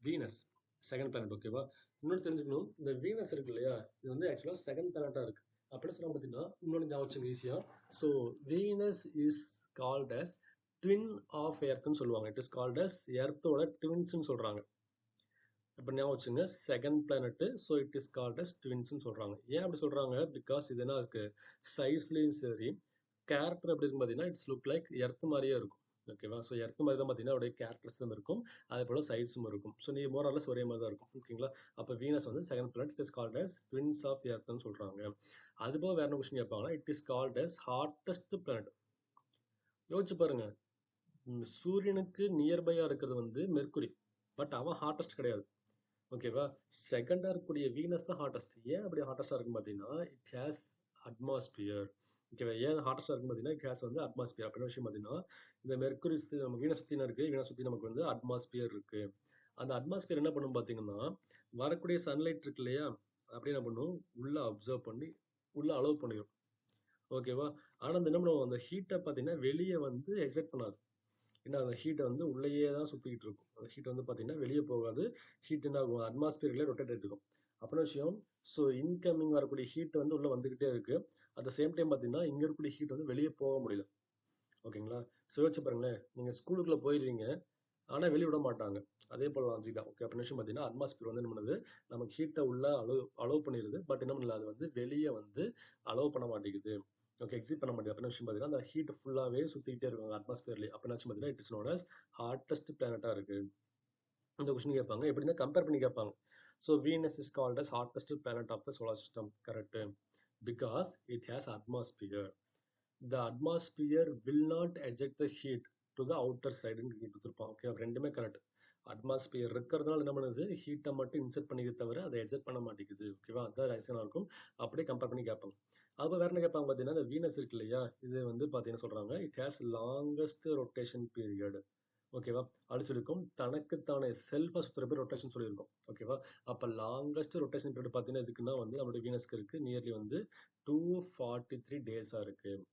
வீனஸ் செகண்ட் பிளானட். ஓகேவா? இன்னொன்று தெரிஞ்சுக்கணும், இந்த வீனஸ் இருக்கு இல்லையா, இது வந்து ஆக்சுவலாக செகண்ட் பிளானட்டாக இருக்கு. அப்படின்னு சொல்ல பார்த்தீங்கன்னா இன்னொன்று ஞாபகம் வச்சுங்க ஈஸியாக. So Venus is called as twin of எர்த்னு சொல்லுவாங்க. இட் இஸ் கால்ட் அஸ் எர்த்தோட ட்வின்ஸ்னு சொல்கிறாங்க. இப்போ ஞாபகம் வச்சுங்க, second planet, so it is called as ட்வின்ஸ்னு சொல்கிறாங்க. ஏன் அப்படி சொல்கிறாங்க? பிகாஸ் இது என்ன இருக்கு, சைஸ்லேயும் சரி கேரக்டர் எப்படி இருக்கும் பார்த்தீங்கன்னா இட்ஸ் லுக் லைக் எர்த் மாதிரியே இருக்கும். ஓகேவா? ஸோ எர்த் மாதிரி தான் பார்த்தீங்கன்னா அவருடைய கேரக்டர்ஸும் இருக்கும், அதே போல் சைஸும் இருக்கும். ஸோ நீ மோரலஸ் ஒரே மாதிரி தான் இருக்கும். ஓகேங்களா? அப்போ வீனஸ் வந்து second planet, it is called as twins of எர்த்னு சொல்கிறாங்க. அதுபோக வேற என்ன கொஸ்டின் கேட்பாங்கன்னா, it is called as hardest planet. யோசிச்சு பாருங்க, சூரியனுக்கு நியர்பையாக இருக்கிறது வந்து மெர்க்குரி, பட் அவன் ஹார்டஸ்ட் கிடையாது. ஓகேவா? செகண்டாக இருக்கக்கூடிய வீனஸ் தான் ஹாட்டஸ்ட். ஏன் அப்படி ஹாட்டஸ்டாக இருக்கும் பார்த்தீங்கன்னா இட் ஹேஸ் அட்மாஸ்பியர். ஓகேவா? ஏன் ஹாட்டஸ்டாக இருக்கும் பார்த்தீங்கன்னா இட் ஹேஸ் வந்து அட்மாஸ்பியர். அப்படின்னு விஷயம் பார்த்தீங்கன்னா இந்த மெர்க்குரி சுற்றி நம்ம வீனஸ் சுற்றின இருக்குது, வீனஸ் சுற்றி நமக்கு வந்து அட்மாஸ்பியர் இருக்குது. அந்த அட்மாஸ்பியர் என்ன பண்ணும் பார்த்தீங்கன்னா வரக்கூடிய சன்லைட் இருக்கு இல்லையா, அப்படி என்ன பண்ணும், உள்ளே அப்சர்வ் பண்ணி உள்ளே அலோவ் பண்ணிடும். ஓகேவா? ஆனால் அந்த என்ன பண்ணுவோம், அந்த ஹீட்டை பார்த்தீங்கன்னா வெளியே வந்து எக்ஸைட் பண்ணாது. ஏன்னா அந்த ஹீட்டை வந்து உள்ளேயே தான் சுற்றிக்கிட்டு இருக்கும். அந்த ஹீட் வந்து பார்த்தீங்கன்னா வெளியே போகாது. ஹீட் என்ன ஆகும், அட்மாஸ்பியர்லேயே ரொட்டேட் ஆகிட்டு இருக்கும். அப்புறம் விஷயம், ஸோ இன்கமிங் வரக்கூடிய ஹீட் வந்து உள்ளே வந்துக்கிட்டே இருக்குது. அட் த சேம் டைம் பார்த்தீங்கன்னா இங்கே இருக்கக்கூடிய ஹீட் வந்து வெளியே போக முடியல. ஓகேங்களா? ஸோ யோசிச்சு பாருங்களேன், நீங்கள் ஸ்கூலுக்குள்ளே போயிடுவீங்க, ஆனால் வெளியே விட மாட்டாங்க. அதே போல் லாஜிக் தான். ஓகே, அப்படின்னு விஷயம் பார்த்தீங்கன்னா அட்மாஸ்பியர் வந்து என்ன பண்ணுது, நமக்கு ஹீட்டை உள்ள அலோவ் பண்ணிடுது, பட் என்ன பண்ணல, அது வந்து வெளியே வந்து அலோவ் பண்ண மாட்டேங்குது. ஓகே, எக்ஸிட் பண்ண மாட்டேங்குது. அப்படின்னு விஷயம் பார்த்தீங்கன்னா அந்த ஹீட் ஃபுல்லாகவே சுற்றிக்கிட்டே இருக்கும் அட்மாஸ்பியர்லேயே. அப்படின்னு பார்த்தீங்கன்னா it is known as hardest பிளானட்டாக இருக்குது. இந்த கொஸ்டின் கேட்பாங்க, எப்படின்னா கம்பேர் பண்ணி கேட்பாங்க. So Venus is called as hardest planet of the solar system. Correct, because it has atmosphere. The atmosphere will not eject the heat to the outer சைடுன்னு கொடுத்துருப்பான். Okay, ரெண்டுமே கரெக்ட். அட்மாஸ்பியர் இருக்கிறதுனால என்ன பண்ணுது, ஹீட்டை மட்டும் இன்செர்ட் பண்ணிக்க தவிர அதை எஜெக்ட் பண்ண மாட்டேங்குது. ஓகேவா? அதுதான் ரீசனாக இருக்கும். அப்படியே கம்பேர் பண்ணி கேட்பாங்க. அப்போ வேற என்ன கேட்பாங்க பார்த்தீங்கன்னா, இந்த வீனஸ் இருக்கு இல்லையா, இது வந்து பார்த்தீங்கன்னா சொல்கிறாங்க it has longest rotation period. ஓகேவா? அப்படி சொல்லியிருக்கோம், தனக்குத்தானே செல்ஃபாக சுற்றுற பேர் ரொட்டேஷன் சொல்லியிருக்கோம். ஓகேவா? அப்போ லாங்கஸ்ட் ரொட்டேஷன் பீரியட் பார்த்தீங்கன்னா எதுக்குன்னா வந்து நம்மளுடைய வீனஸ்க்கு இருக்குது, நியர்லி வந்து 243 டேஸாக இருக்குது.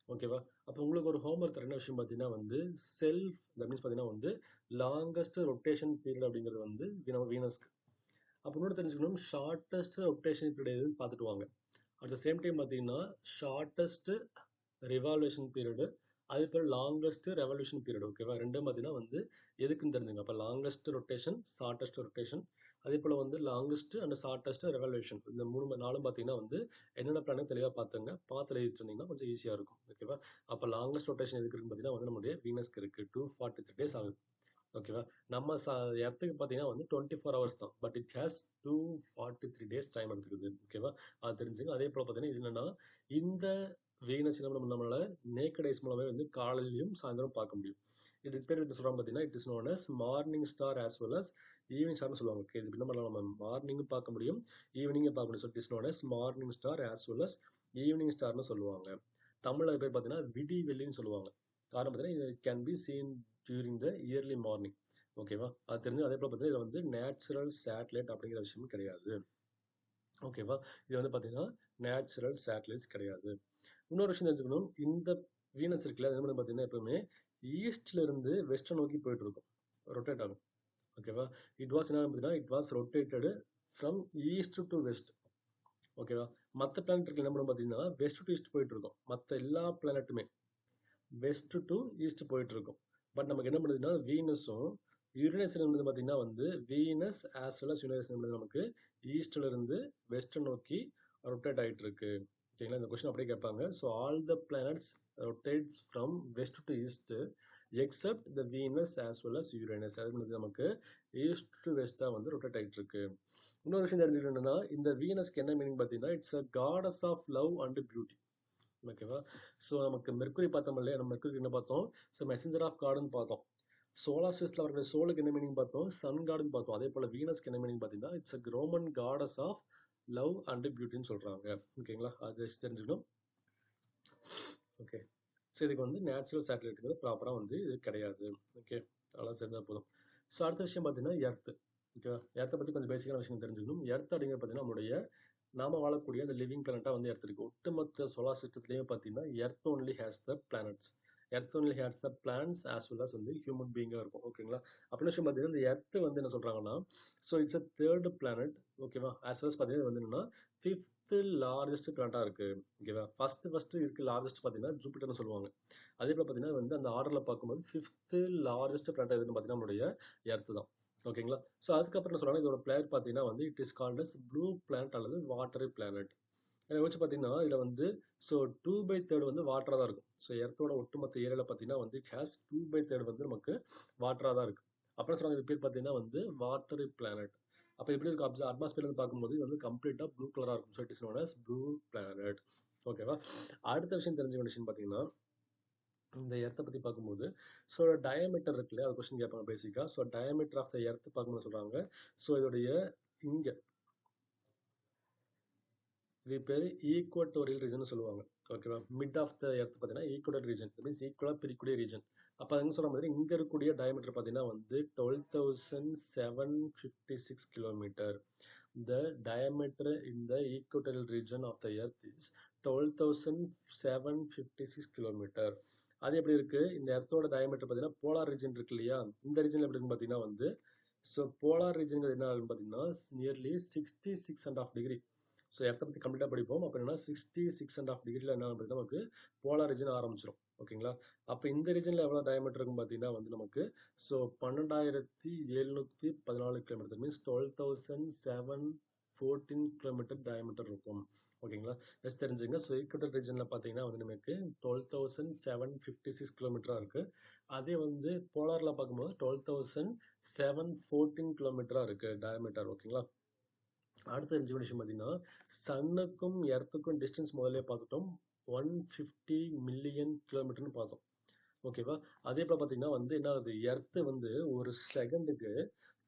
ஓகேவா? அப்போ உங்களுக்கு ஒரு ஹோம்ஒர்க் தர என்ன விஷயம் பார்த்தீங்கன்னா வந்து செல்ஃப், தட் மீன்ஸ் பார்த்தீங்கன்னா வந்து லாங்கஸ்ட் ரொட்டேஷன் பீரியட் அப்படிங்கிறது வந்து நம்ம வீனஸ்க்கு. அப்போ இன்னொரு தெரிஞ்சுக்கணும், ஷார்ட்டஸ்ட் ரொட்டேஷன் பீரியட் எதுன்னு பார்த்துட்டு வாங்க. அட் த சேம் டைம் பார்த்தீங்கன்னா ஷார்ட்டஸ்ட் ரிவால்வேஷன் பீரியடு, அதே போல் லாங்கஸ்ட் ரெவல்யூஷன் பீரியட். ஓகேவா? ரெண்டும் பார்த்தீங்கன்னா வந்து எதுக்குன்னு தெரிஞ்சுங்க. அப்போ லாங்கஸ்ட் ரொட்டேஷன், ஷார்ட்டஸ்ட் ரொட்டேஷன், அதே போல் வந்து லாங்கஸ்ட் அண்ட் ஷார்ட்டஸ்ட் ரெவல்யூஷன், இந்த நாளும் பார்த்தீங்கன்னா வந்து என்னென்ன பிளான் தெளிவாக பார்த்துங்க. பார்த்து எழுதிட்டு இருந்தீங்கன்னா கொஞ்சம் ஈஸியாக இருக்கும். ஓகேவா? அப்போ லாங்கஸ்ட் ரொட்டேஷன் எதுக்கு இருக்குன்னு பார்த்தீங்கன்னா வந்து நம்மளுடைய வீனஸ்க்கு இருக்குது, 243 டேஸ் ஆகுது. ஓகேவா? நம்ம எர்த்துக்கு பார்த்தீங்கன்னா வந்து 24 ஹவர்ஸ் தான், but it has 243 days time எடுத்துக்குது. ஓகேவா? அது தெரிஞ்சுங்க. அதே போல் பார்த்தீங்கன்னா இது என்னன்னா, இந்த வீனஸ் நம்மளால நேக்கட் ஐஸ் மூலமே வந்து காலையிலையும் சாயந்தரம் பார்க்க முடியும். இதுக்கு பேர் என்ன சொல்கிறாங்க பார்த்தீங்கன்னா it is known as morning star as well as evening ஸ்டார்னு சொல்லுவாங்க. ஓகே, இது நம்ம மார்னிங்கும் பார்க்க முடியும், ஈவினிங்கும் பார்க்க முடியும். So it is known as morning star as well as evening ஸ்டார்னு சொல்லுவாங்க. தமிழில் பேர் பார்த்தீங்கன்னா விடி வெள்ளின்னு சொல்லுவாங்க. காரணம் பார்த்தீங்கன்னா it can be scene during the early morning. ஓகேவா? அது தெரிஞ்சு அதே போல் பார்த்தீங்கன்னா இதில் வந்து நேச்சுரல் சேட்டலைட் அப்படிங்கிற விஷயமும் கிடையாது. ஓகேவா? இது வந்து பார்த்தீங்கன்னா நேச்சுரல் சேட்டலைட்ஸ் கிடையாது. இன்னொரு விஷயம் தெரிஞ்சுக்கணும், இந்த வீனஸ் இருக்குல்ல, அது வந்து பார்த்தீங்கன்னா எப்பவுமே ஈஸ்ட்ல இருந்து வெஸ்ட்டை நோக்கி போயிட்டு இருக்கும், ரொட்டேட் ஆகும். ஓகேவா? இட் வாஸ் என்ன பார்த்தீங்கன்னா it was rotated from east to west. ஓகேவா? மற்ற பிளானட் இருக்கு என்ன பண்ணும் பார்த்தீங்கன்னா வெஸ்ட் டு ஈஸ்ட் போயிட்டு இருக்கும். மற்ற எல்லா பிளானட்டுமே வெஸ்ட் டு ஈஸ்ட் போயிட்டு இருக்கும். பட் நமக்கு என்ன பண்ணுதுன்னா வீனஸும் யுரேனஸ் வந்து பார்த்தீங்கன்னா வந்து Venus as well as Uranus நமக்கு ஈஸ்ட்ல இருந்து வெஸ்ட்டை நோக்கி ரொட்டேட் ஆகிட்டு இருக்கு. சரிங்களா? இந்த கொஸ்டின் அப்படியே கேட்பாங்க. So all the planets rotates from west to east except the Venus as well as Uranus. அது வந்து நமக்கு ஈஸ்ட் டு வெஸ்ட்டாக வந்து ரொட்டேட் ஆகிட்டு இருக்கு. இன்னொரு விஷயம் தெரிஞ்சுக்கணும்னா இந்த வீனஸ்க்கு என்ன மீனிங் பார்த்தீங்கன்னா it's a goddess of love and beauty. ஓகேவா? ஸோ நமக்கு மெர்க்குரி பார்த்தோம் இல்லையா, நம்ம மெர்க்குரி என்ன பார்த்தோம், ஸோ மெசஞ்சர் ஆஃப் காடுன்னு பார்த்தோம். சோலார் சிஸ்டத்தில் அவருடைய சோலுக்கு என்ன மீனிங் பார்த்தோம், சன் காடுன்னு பார்த்தோம். அதே போல் வீனஸ்க்கு என்ன மீனிங் பார்த்தீங்கன்னா it's a Roman goddess of love and பியூட்டின்னு சொல்கிறாங்க. ஓகேங்களா? அது தெரிஞ்சுக்கணும். ஓகே, ஸோ இதுக்கு வந்து நேச்சுரல் சேட்டலைட்டுங்கிறது ப்ராப்பராக வந்து இது கிடையாது. ஓகே, அவ்வளோ தெரிஞ்சால் போதும். ஸோ அடுத்த விஷயம் பார்த்தீங்கன்னா எர்த்து. ஓகேவா? எர்த்தை பற்றி கொஞ்சம் பேசிக்கான விஷயம் தெரிஞ்சுக்கணும். எர்த் அப்படிங்கிறது பார்த்தீங்கன்னா நம்மளுடைய நாம வாழக்கூடிய அந்த லிவிங் பிளானட்டாக வந்து எர்த் இருக்குது. ஒட்டுமொத்த சோலார் சிஸ்டத்துலேயே பார்த்தீங்கன்னா earth only has the planets. Earth only has the plants as well as வந்து ஹியூமன் பீயிங்காக இருக்கும். ஓகேங்களா? அப்படின்னு விஷயம் பார்த்தீங்கன்னா இந்த எர்த்து வந்து என்ன சொல்கிறாங்கன்னா, so it's a third planet. ஓகேவா? ஆஸ் வெல் அஸ் பார்த்தீங்கன்னா வந்து என்னன்னா ஃபிஃப்த்து லார்ஜஸ்ட் பிளானட்டாக இருக்குது. ஓகேவா? ஃபஸ்ட்டு இருக்குது லார்ஜஸ்ட் பார்த்தீங்கன்னா ஜூபிட்டர்னு சொல்லுவாங்க. அதே போல் பார்த்தீங்கன்னா வந்து அந்த ஆர்டரில் பார்க்கும்போது ஃபிஃப்த்து லார்ஜஸ்ட் பிளானட் எதுன்னு பார்த்தீங்கன்னா நம்மளுடைய எர்த்து தான். ஓகேங்களா? ஸோ அதுக்கப்புறம் என்ன சொல்கிறாங்க, இதோட பிளேயர் பார்த்தீங்கன்னா வந்து it is called as blue planet அல்லது வாட்டரி பிளானட். இதை வச்சு பார்த்தீங்கன்னா இதில் வந்து ஸோ 2/3 வந்து வாட்டராக தான் இருக்கும். ஸோ எர்த்தோட ஒட்டுமொத்த ஏரியாவில் பார்த்தீங்கன்னா வந்து இட் ஹேஸ் 2/3 வந்து நமக்கு வாட்டராக தான் இருக்குது. அப்புறம் சொல்கிறாங்க இது பேர் பார்த்தீங்கன்னா வந்து வாட்டரி பிளானட். அப்போ எப்படி இருக்கும் அட்மாஸ்பியர்லேருந்து பார்க்கும்போது இது வந்து கம்ப்ளீட்டாக ப்ளூ கலராக இருக்கும். So it is known as blue planet. ஓகேவா? அடுத்த விஷயம் தெரிஞ்சுக்க வேண்டிய விஷயம் பார்த்தீங்கன்னா இந்த எர்த்தை பற்றி பார்க்கும்போது ஸோ டயமீட்டர் இருக்கு இல்லையா, அது கொஸ்டின் கேட்பாங்க பேசிக்காக. So diameter of the earth பார்க்கும்போது சொல்கிறாங்க ஸோ இதோடைய இங்கே இது பேர் ஈக்குவட்டோரியல் ரீஜன் சொல்லுவாங்க. ஓகேவா? மிட் ஆஃப் த எர்த் பார்த்தீங்கன்னா ஈக்குவட்டல் ரீஜன் மீன்ஸ் ஈக்குவலாக பிரிக்கக்கூடிய ரீஜன். அப்போ அதுங்க சொல்கிற மாதிரி இங்கே இருக்கக்கூடிய டயமீட்டர் பார்த்தீங்கன்னா வந்து 12,756 kilometre. The diameter in the equatorial region of the earth is 12,756 kilometre. அது எப்படி இருக்கு, இந்த எர்த்தோட டயமீட்டர் பார்த்தீங்கன்னா போலார் ரீஜன் இருக்கு இல்லையா, இந்த ரீஜன் எப்படி இருக்குன்னு பார்த்தீங்கன்னா வந்து ஸோ போலார் ரீஜன் என்ன ஆகுன்னு பார்த்தீங்கன்னா நியர்லி 66.5 டிகிரி. ஸோ எர்த்தை பற்றி கம்ப்ளீட்டாக படிப்போம். அப்போ என்னன்னா 66.5 டிகிரியில் என்ன ஆகும் பார்த்தீங்கன்னா நமக்கு போலார் ரீஜன் ஆரம்பிச்சிடும். ஓகேங்களா? அப்போ இந்த ரீஜனில் எவ்வளோ டயமீட்டர் இருக்குன்னு பார்த்தீங்கன்னா வந்து நமக்கு so 12,714 kilometre means 12,714 kilometre diameter இருக்கும். ஓகேங்களா? எஸ் தெரிஞ்சுங்க. ஸோ ஈக்குவட்டல் ரீஜனில் பார்த்தீங்கன்னா வந்து நமக்கு 12,756 கிலோமீட்டராக இருக்குது. அதே வந்து போலாரில் பார்க்கும்போது 12,714 கிலோமீட்டராக இருக்குது டயமீட்டர். ஓகேங்களா? அடுத்த தெரிஞ்சுக்க விஷயம் பார்த்தீங்கன்னா சன்னுக்கும் எர்த்துக்கும் டிஸ்டன்ஸ் முதல்ல பார்த்துட்டோம். 150 மில்லியன் கிலோமீட்டர்னு பார்த்தோம். ஓகேவா? அதே போல் பார்த்தீங்கன்னா வந்து என்ன ஆகுது, எர்த்து வந்து ஒரு செகண்டுக்கு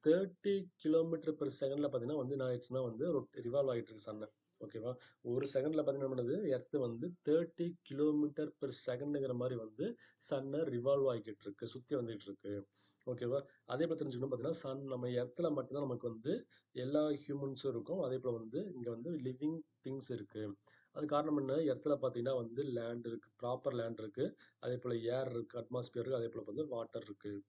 30 கிலோமீட்டர் பெர் செகண்டில் பார்த்தீங்கன்னா வந்து என்ன ஆயிடுச்சுன்னா வந்து ரிவால்வ் ஆகிட்டு இருக்கு சன்னை. ஓகேவா? ஒரு செகண்டில் பார்த்தீங்கன்னா பண்ணுது எர்த்து வந்து 30 கிலோமீட்டர் பெர் செகண்டுங்கிற மாதிரி வந்து சன்னை ரிவால்வ் ஆகிக்கிட்டு இருக்கு, சுற்றி வந்துகிட்டு இருக்கு. ஓகேவா? அதே போல் தெரிஞ்சுக்கணும் பார்த்தீங்கன்னா சன் நம்ம எர்த்தில் மட்டும்தான் நமக்கு வந்து எல்லா ஹியூமன்ஸும் இருக்கும். அதே போல் வந்து இங்கே வந்து லிவிங் திங்ஸ் இருக்குது. அது காரணம் என்ன, எர்த்தில் பார்த்தீங்கன்னா வந்து லேண்ட் இருக்குது, ப்ராப்பர் லேண்ட் இருக்குது. அதே போல் ஏர் இருக்குது, அட்மாஸ்பியர் இருக்குது. அதே போல் வந்து வாட்டர் இருக்குது.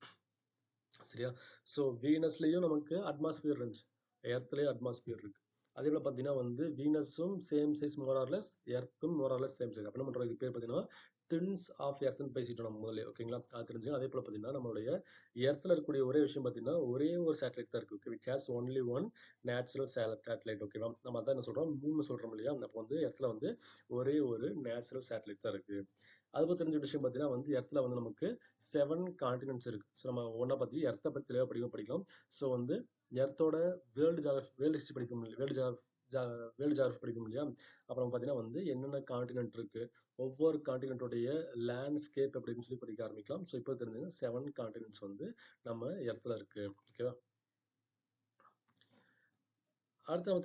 சரியா? ஸோ வீனஸ்லேயும் நமக்கு அட்மாஸ்பியர் இருந்துச்சு, எர்த்லேயும் அட்மாஸ்பியர் இருக்குது. அதே போல் பார்த்தீங்கன்னா வந்து வீனஸும் சேம் சைஸ் மோரார்லெஸ், எர்த்தும் மோரார்லெஸ் சேம் சைஸ். அப்போ என்ன பண்ணுறோம், இது பேர் பார்த்தீங்கன்னா ட்வின்ஸ் ஆஃப் எர்த்னு பேசிட்டோம் நம்ம முதல்ல. ஓகேங்களா? அது தெரிஞ்சுங்க. அதே போல் பார்த்தீங்கன்னா நம்மளுடைய எர்த்தில் இருக்கக்கூடிய ஒரே விஷயம் பார்த்தீங்கன்னா ஒரே ஒரு சேட்டலைட் தான் இருக்குது. Which has only one natural satellite. ஓகேவா? நம்ம அதான் என்ன சொல்கிறோம், மூணு சொல்கிறோம் இல்லையா, அப்போ வந்து எர்த்தில் வந்து ஒரே ஒரு நேச்சுரல் சேட்டலைட் தான் இருக்குது. அதுபோல் தெரிஞ்ச விஷயம் பார்த்தீங்கன்னா வந்து எர்த்தில் வந்து நமக்கு 7 காண்டினென்ட்ஸ் இருக்குது. ஸோ நம்ம ஒன்றை பற்றி எர்த்தை பற்றி தெளிவாக படிக்கலாம். ஸோ வந்து எர்த்தோட வேர்ல்டு ஹிஸ்ட்ரி படிக்கும், வேர்ல்டு ஜாகிரஃபி படிக்கும் இல்லையா, அப்புறம் பார்த்தீங்கன்னா வந்து என்னென்ன காண்டினென்ட் இருக்குது, ஒவ்வொரு காண்டினென்ட்டோடைய லேண்ட்ஸ்கேப் அப்படின்னு சொல்லி படிக்க ஆரம்பிக்கலாம். ஸோ இப்போ தெரிஞ்சுங்க 7 காண்டினென்ட்ஸ் வந்து நம்ம எர்த்தில் இருக்குது. ஓகேவா? அடுத்து நம்ம